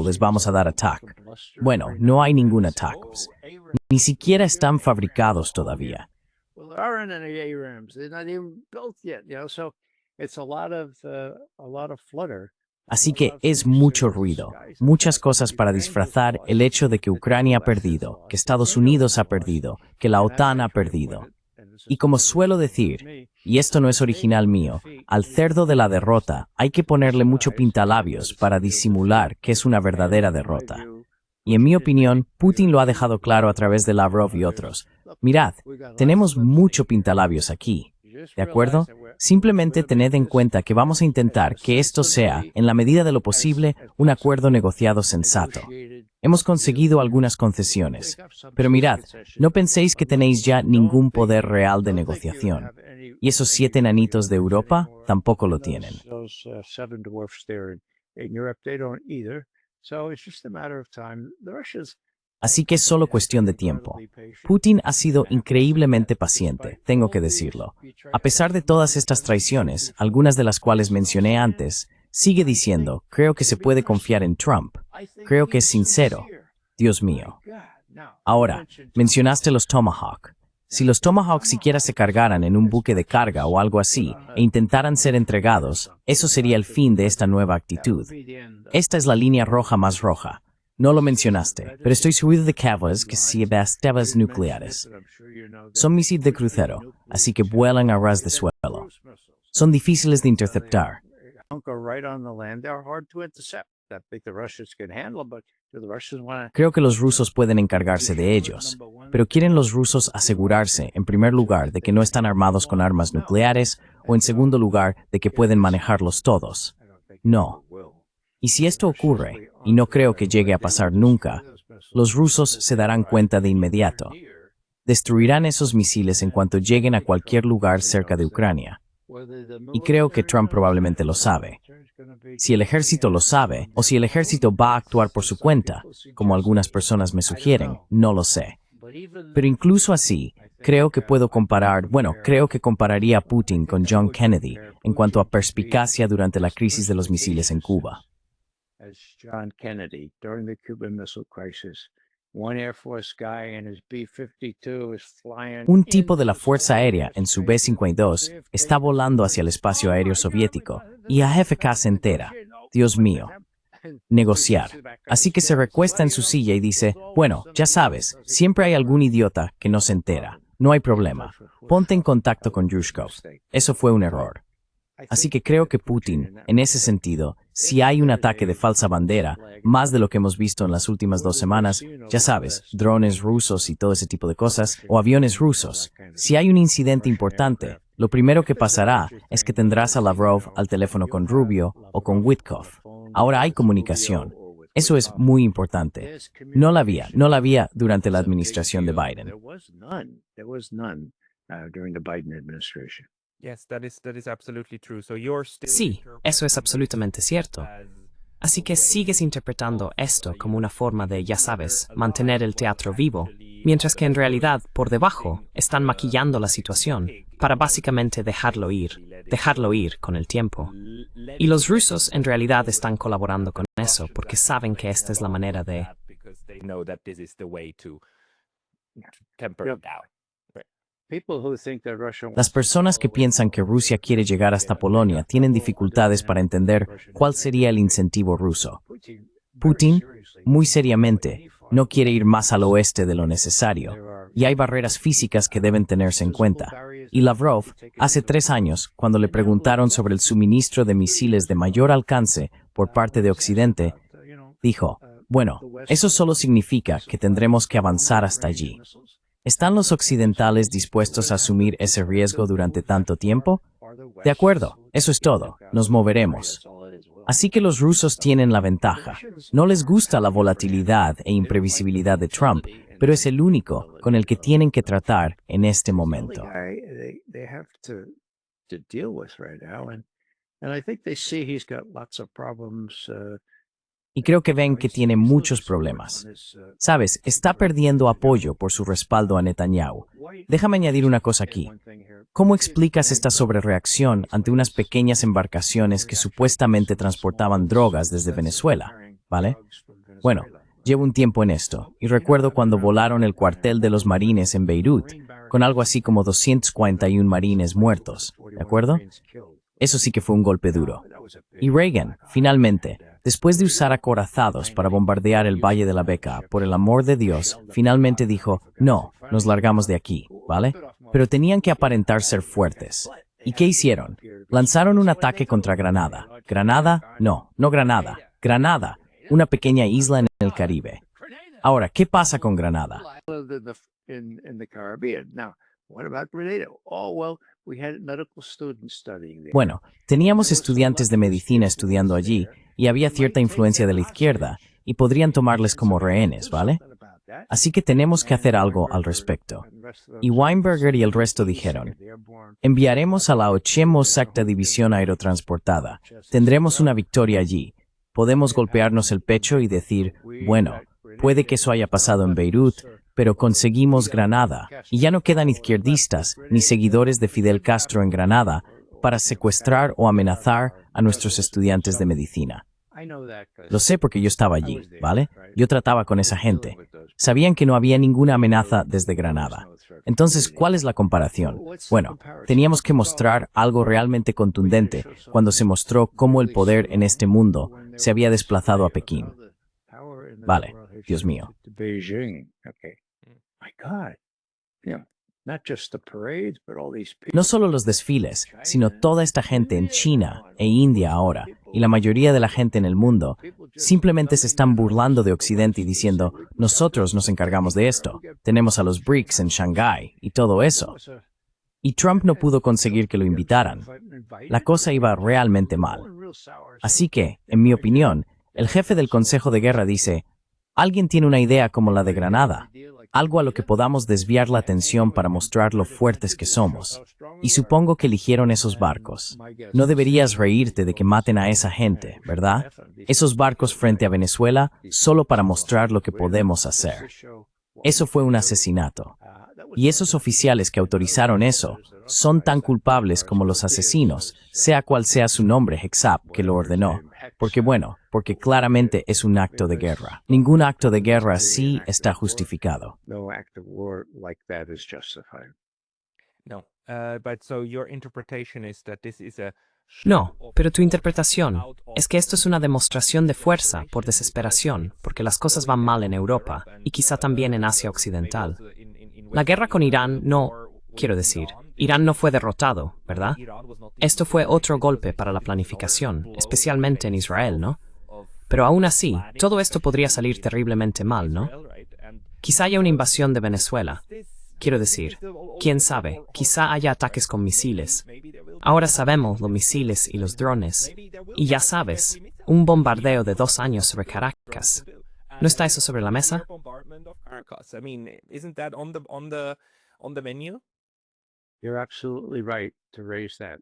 les vamos a dar ataque. Bueno, no hay ningún ataque. Ni siquiera están fabricados todavía. Así que es mucho ruido, muchas cosas para disfrazar el hecho de que Ucrania ha perdido, que Estados Unidos ha perdido, que la OTAN ha perdido. Y como suelo decir, y esto no es original mío, al cerdo de la derrota hay que ponerle mucho pintalabios para disimular que es una verdadera derrota. Y en mi opinión, Putin lo ha dejado claro a través de Lavrov y otros. Mirad, tenemos mucho pintalabios aquí, ¿de acuerdo? Simplemente tened en cuenta que vamos a intentar que esto sea, en la medida de lo posible, un acuerdo negociado sensato. Hemos conseguido algunas concesiones, pero mirad, no penséis que tenéis ya ningún poder real de negociación. Y esos 7 enanitos de Europa tampoco lo tienen. Así que es solo cuestión de tiempo. Putin ha sido increíblemente paciente, tengo que decirlo. A pesar de todas estas traiciones, algunas de las cuales mencioné antes, sigue diciendo, creo que se puede confiar en Trump. Creo que es sincero. Dios mío. Ahora, mencionaste los Tomahawk. Si los Tomahawk siquiera se cargaran en un buque de carga o algo así e intentaran ser entregados, eso sería el fin de esta nueva actitud. Esta es la línea roja más roja. No lo mencionaste, pero estoy seguro de que sabes que si bastabas nucleares. Son misiles de crucero, así que vuelan a ras de suelo. Son difíciles de interceptar. Creo que los rusos pueden encargarse de ellos, pero quieren los rusos asegurarse, en primer lugar, de que no están armados con armas nucleares, o en segundo lugar, de que pueden manejarlos todos. No. Y si esto ocurre, y no creo que llegue a pasar nunca, los rusos se darán cuenta de inmediato. Destruirán esos misiles en cuanto lleguen a cualquier lugar cerca de Ucrania. Y creo que Trump probablemente lo sabe. Si el ejército lo sabe, o si el ejército va a actuar por su cuenta, como algunas personas me sugieren, no lo sé. Pero incluso así, creo que creo que compararía a Putin con John Kennedy en cuanto a perspicacia durante la crisis de los misiles en Cuba. John Kennedy during the Cuban Missile Crisis. One Air Force guy in his B-52 is flying. Un tipo de la Fuerza Aérea en su B-52 está volando hacia el espacio aéreo soviético y AFK se entera. Dios mío. Negociar. Así que se recuesta en su silla y dice, bueno, ya sabes, siempre hay algún idiota que no se entera. No hay problema. Ponte en contacto con Yushkov. Eso fue un error. Así que creo que Putin, en ese sentido, si hay un ataque de falsa bandera, más de lo que hemos visto en las últimas 2 semanas, ya sabes, drones rusos y todo ese tipo de cosas, o aviones rusos, si hay un incidente importante, lo primero que pasará es que tendrás a Lavrov al teléfono con Rubio o con Witkoff. Ahora hay comunicación. Eso es muy importante. No la había durante la administración de Biden. There was none during the Biden administration. Yes, that is absolutely true. So you're still Sí, eso es absolutamente cierto. Así que sigues interpretando esto como una forma de, ya sabes, mantener el teatro vivo, mientras que en realidad, por debajo, están maquillando la situación para básicamente dejarlo ir con el tiempo. Y los rusos en realidad están colaborando con eso porque saben que esta es la manera de... because they know that this is the way to temper Yep. it down. People who think that Russia Las personas que piensan que Rusia quiere llegar hasta Polonia tienen dificultades para entender cuál sería el incentivo ruso. Putin, muy seriamente, no quiere ir más al oeste de lo necesario, y hay barreras físicas que deben tenerse en cuenta. Y Lavrov, hace 3 años, cuando le preguntaron sobre el suministro de misiles de mayor alcance por parte de Occidente, dijo, bueno, eso solo significa que tendremos que avanzar hasta allí. ¿Están los occidentales dispuestos a asumir ese riesgo durante tanto tiempo? De acuerdo, eso es todo, nos moveremos. Así que los rusos tienen la ventaja. No les gusta la volatilidad e imprevisibilidad de Trump, pero es el único con el que tienen que tratar en este momento. they have to deal with right now, and I think they see he's got lots of problems. Y creo que ven que tiene muchos problemas. Sabes, está perdiendo apoyo por su respaldo a Netanyahu. Déjame añadir una cosa aquí. ¿Cómo explicas esta sobrereacción ante unas pequeñas embarcaciones que supuestamente transportaban drogas desde Venezuela? ¿Vale? Bueno, llevo un tiempo en esto, y recuerdo cuando volaron el cuartel de los marines en Beirut, con algo así como 241 marines muertos, ¿de acuerdo? Eso sí que fue un golpe duro. Y Reagan, finalmente, después de usar acorazados para bombardear el Valle de la Beca, por el amor de Dios, finalmente dijo, no, nos largamos de aquí, ¿vale? Pero tenían que aparentar ser fuertes. ¿Y qué hicieron? Lanzaron un ataque contra Granada. ¿Granada? No Granada. Granada, una pequeña isla en el Caribe. Ahora, ¿qué pasa con Granada? In the Caribbean. Now, what about Grenada? Oh, well, we had medical students studying there. Bueno, teníamos estudiantes de medicina estudiando allí, y había cierta influencia de la izquierda, y podrían tomarles como rehenes, ¿vale? Así que tenemos que hacer algo al respecto. Y Weinberger y el resto dijeron, enviaremos a la 80ª División Aerotransportada. Tendremos una victoria allí. Podemos golpearnos el pecho y decir, bueno, puede que eso haya pasado en Beirut, pero conseguimos Granada, y ya no quedan izquierdistas ni seguidores de Fidel Castro en Granada para secuestrar o amenazar a nuestros estudiantes de medicina. Lo sé porque yo estaba allí, ¿vale? Yo trataba con esa gente. Sabían que no había ninguna amenaza desde Granada. Entonces, ¿cuál es la comparación? Bueno, teníamos que mostrar algo realmente contundente cuando se mostró cómo el poder en este mundo se había desplazado a Pekín. Vale, Dios mío. No solo los desfiles, sino toda esta gente en China e India ahora, y la mayoría de la gente en el mundo, simplemente se están burlando de Occidente y diciendo, nosotros nos encargamos de esto, tenemos a los BRICS en Shanghái y todo eso. Y Trump no pudo conseguir que lo invitaran. La cosa iba realmente mal. Así que, en mi opinión, el jefe del Consejo de Guerra dice, Alguien tiene una idea como la de Granada, algo a lo que podamos desviar la atención para mostrar lo fuertes que somos. Y supongo que eligieron esos barcos. No deberías reírte de que maten a esa gente, ¿verdad? Esos barcos frente a Venezuela solo para mostrar lo que podemos hacer. Eso fue un asesinato. Y esos oficiales que autorizaron eso son tan culpables como los asesinos, sea cual sea su nombre, Hexap, que lo ordenó. Porque claramente es un acto de guerra. Ningún acto de guerra sí está justificado. No act of war like that is justified. No, but so your interpretation is that this is a No, pero tu interpretación es que esto es una demostración de fuerza por desesperación, porque las cosas van mal en Europa y quizá también en Asia Occidental. La guerra con Irán quiero decir, Irán no fue derrotado, ¿verdad? Esto fue otro golpe para la planificación, especialmente en Israel, ¿no? Pero aún así, todo esto podría salir terriblemente mal, ¿no? Quizá haya una invasión de Venezuela. Quiero decir, quién sabe, quizá haya ataques con misiles. Ahora sabemos los misiles y los drones. Y ya sabes, un bombardeo de 2 años sobre Caracas. ¿No está eso sobre la mesa? I mean, isn't that on the menu? You're absolutely right to raise that.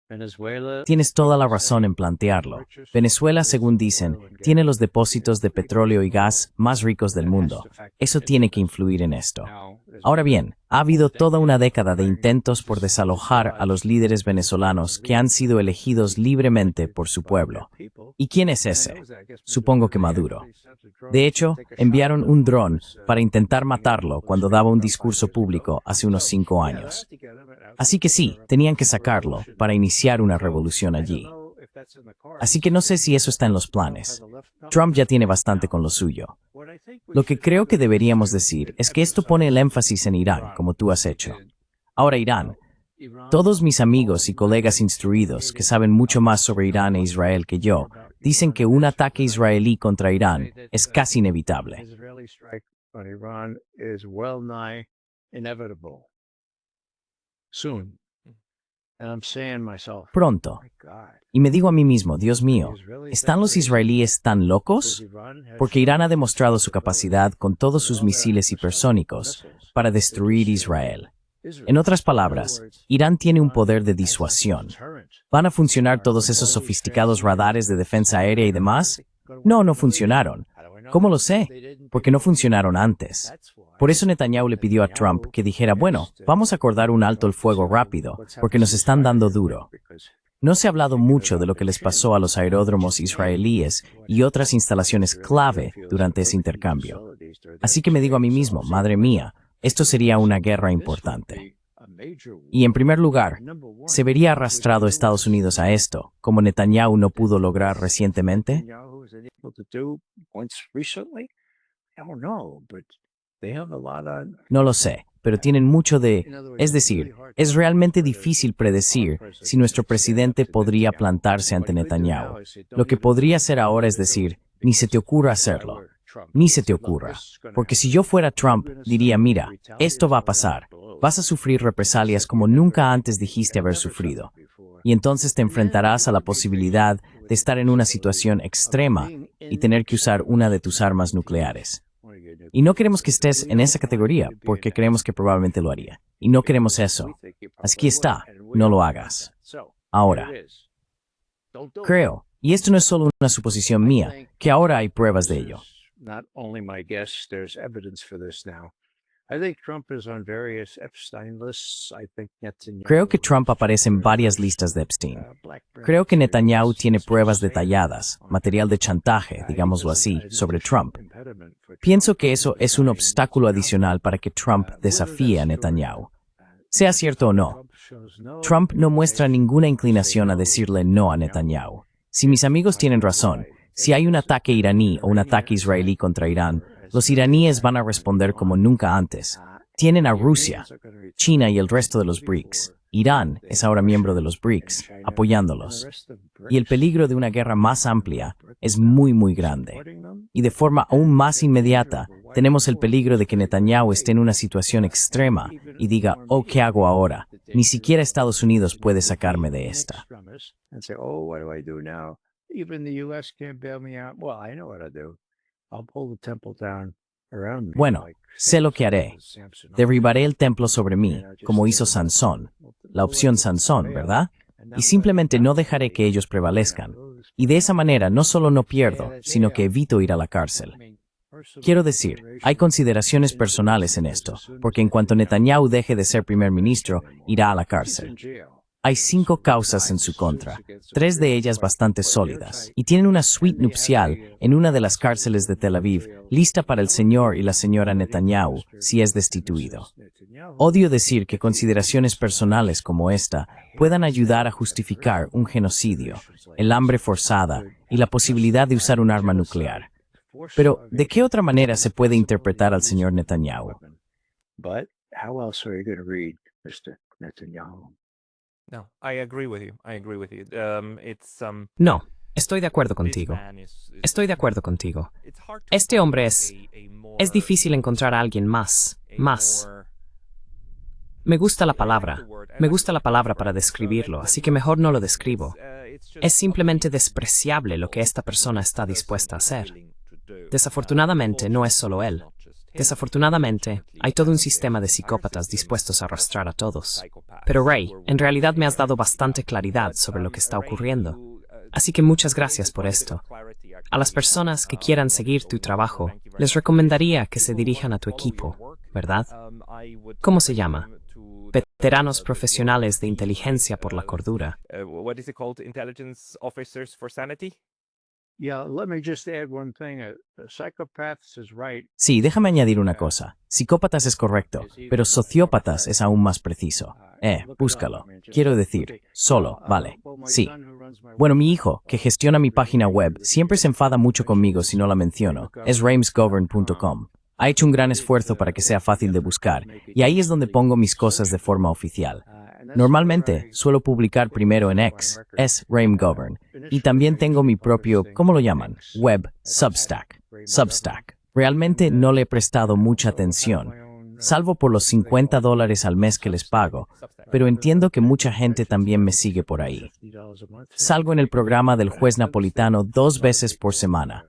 Venezuela. Tienes toda la razón en plantearlo. Venezuela, según dicen, tiene los depósitos de petróleo y gas más ricos del mundo. Eso tiene que influir en esto. Ahora bien, ha habido toda una década de intentos por desalojar a los líderes venezolanos que han sido elegidos libremente por su pueblo. ¿Y quién es ese? Supongo que Maduro. De hecho, enviaron un dron para intentar matarlo cuando daba un discurso público hace unos 5 años. Así que sí, tenían que sacarlo para iniciar una revolución allí. Así que no sé si eso está en los planes. Trump ya tiene bastante con lo suyo. Lo que creo que deberíamos decir es que esto pone el énfasis en Irán, como tú has hecho. Ahora Irán. Todos mis amigos y colegas instruidos que saben mucho más sobre Irán e Israel que yo, dicen que un ataque israelí contra Irán es casi inevitable. Pronto. Y me digo a mí mismo, Dios mío, ¿están los israelíes tan locos? Porque Irán ha demostrado su capacidad con todos sus misiles hipersónicos para destruir Israel. En otras palabras, Irán tiene un poder de disuasión. ¿Van a funcionar todos esos sofisticados radares de defensa aérea y demás? No funcionaron. ¿Cómo lo sé? Porque no funcionaron antes. Por eso Netanyahu le pidió a Trump que dijera, bueno, vamos a acordar un alto el fuego rápido, porque nos están dando duro. No se ha hablado mucho de lo que les pasó a los aeródromos israelíes y otras instalaciones clave durante ese intercambio. Así que me digo a mí mismo, madre mía, esto sería una guerra importante. Y en primer lugar, ¿se vería arrastrado Estados Unidos a esto, como Netanyahu no pudo lograr recientemente? No lo sé, pero tienen mucho de... Es decir, es realmente difícil predecir si nuestro presidente podría plantarse ante Netanyahu. Lo que podría hacer ahora es decir, ni se te ocurra hacerlo. Ni se te ocurra. Porque si yo fuera Trump, diría, mira, esto va a pasar. Vas a sufrir represalias como nunca antes dijiste haber sufrido. Y entonces te enfrentarás a la posibilidad de estar en una situación extrema y tener que usar una de tus armas nucleares. Y no queremos que estés en esa categoría, porque creemos que probablemente lo haría. Y no queremos eso. Así que está, no lo hagas. Ahora, creo, y esto no es solo una suposición mía, que ahora hay pruebas de ello. Not only my guess, there's evidence for this now. I think Trump is on various Epstein lists. I think Netanyahu. Creo que Trump aparece en varias listas de Epstein. Creo que Netanyahu tiene pruebas detalladas, material de chantaje, digámoslo así, sobre Trump. Pienso que eso es un obstáculo adicional para que Trump desafíe a Netanyahu. Sea cierto o no, Trump no muestra ninguna inclinación a decirle no a Netanyahu. Si mis amigos tienen razón, si hay un ataque iraní o un ataque israelí contra Irán, los iraníes van a responder como nunca antes. Tienen a Rusia, China y el resto de los BRICS. Irán es ahora miembro de los BRICS, apoyándolos. Y el peligro de una guerra más amplia es muy grande. Y de forma aún más inmediata, tenemos el peligro de que Netanyahu esté en una situación extrema y diga, oh, ¿qué hago ahora? Ni siquiera Estados Unidos puede sacarme de esta. Even the U.S. can't bail me out. Well, I know what to do. I'll pull the temple down around me. Bueno, like sé lo que haré. Samson. Derribaré el templo sobre mí, como hizo Sansón. La opción Sansón, ¿verdad? Y simplemente no dejaré que ellos prevalezcan. Y de esa manera no solo no pierdo, sino que evito ir a la cárcel. Quiero decir, hay consideraciones personales en esto, porque en cuanto Netanyahu deje de ser primer ministro, irá a la cárcel. Hay 5 causas en su contra, 3 de ellas bastante sólidas, y tienen una suite nupcial en una de las cárceles de Tel Aviv, lista para el señor y la señora Netanyahu si es destituido. Odio decir que consideraciones personales como esta puedan ayudar a justificar un genocidio, el hambre forzada y la posibilidad de usar un arma nuclear. Pero, ¿de qué otra manera se puede interpretar al señor Netanyahu? But how else are you going to read Mr. Netanyahu? No, I agree with you. I agree with you. No, estoy de acuerdo contigo. Estoy de acuerdo contigo. Este hombre es difícil encontrar a alguien más. Me gusta la palabra para describirlo, así que mejor no lo describo. Es simplemente despreciable lo que esta persona está dispuesta a hacer. Desafortunadamente, no es solo él. Desafortunadamente, hay todo un sistema de psicópatas dispuestos a arrastrar a todos. Pero Ray, en realidad me has dado bastante claridad sobre lo que está ocurriendo. Así que muchas gracias por esto. A las personas que quieran seguir tu trabajo, les recomendaría que se dirijan a tu equipo, ¿verdad? ¿Cómo se llama? Veteranos profesionales de inteligencia por la cordura. What is it called? Intelligence Officers for Sanity? Yeah, let me just add one thing. Psychopaths is right. Sí, déjame añadir una cosa. Psicópatas es correcto, pero sociópatas es aún más preciso. Búscalo. Quiero decir, solo, vale. Sí. Bueno, mi hijo, que gestiona mi página web, siempre se enfada mucho conmigo si no la menciono. Es ramesgovern.com. Ha hecho un gran esfuerzo para que sea fácil de buscar, y ahí es donde pongo mis cosas de forma oficial. Normalmente, suelo publicar primero en X, es RameGovern, y también tengo mi propio, ¿cómo lo llaman? Web, Substack. Realmente no le he prestado mucha atención, salvo por los $50 al mes que les pago, pero entiendo que mucha gente también me sigue por ahí. Salgo en el programa del juez napolitano 2 veces por semana.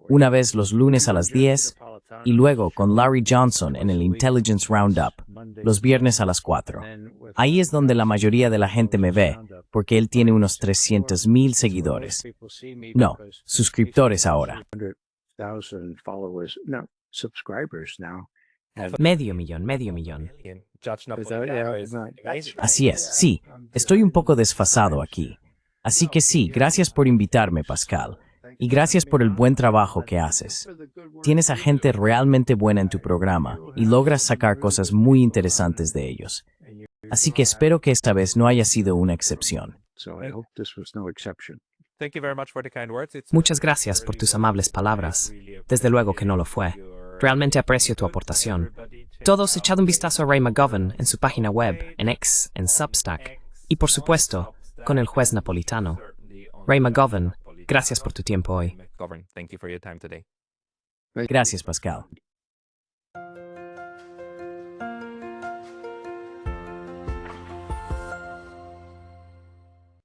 Una vez los lunes a las 10 y luego con Larry Johnson en el Intelligence Roundup, los viernes a las 4. Ahí es donde la mayoría de la gente me ve, porque él tiene unos 300,000 seguidores. No, suscriptores ahora. 100,000 followers. No, subscribers now. Medio millón. Judge Napolitano. Así es, sí, estoy un poco desfasado aquí. Así que sí, gracias por invitarme, Pascal. Y gracias por el buen trabajo que haces. Tienes a gente realmente buena en tu programa y logras sacar cosas muy interesantes de ellos. Así que espero que esta vez no haya sido una excepción. So I hope this was no exception. Thank you very much for the kind words. Muchas gracias por tus amables palabras. Desde luego que no lo fue. Realmente aprecio tu aportación. Todos echad un vistazo a Ray McGovern en su página web, en X, en Substack, y por supuesto, con el juez napolitano. Ray McGovern, gracias por tu tiempo hoy. Thank you for your time today. Gracias, Pascal.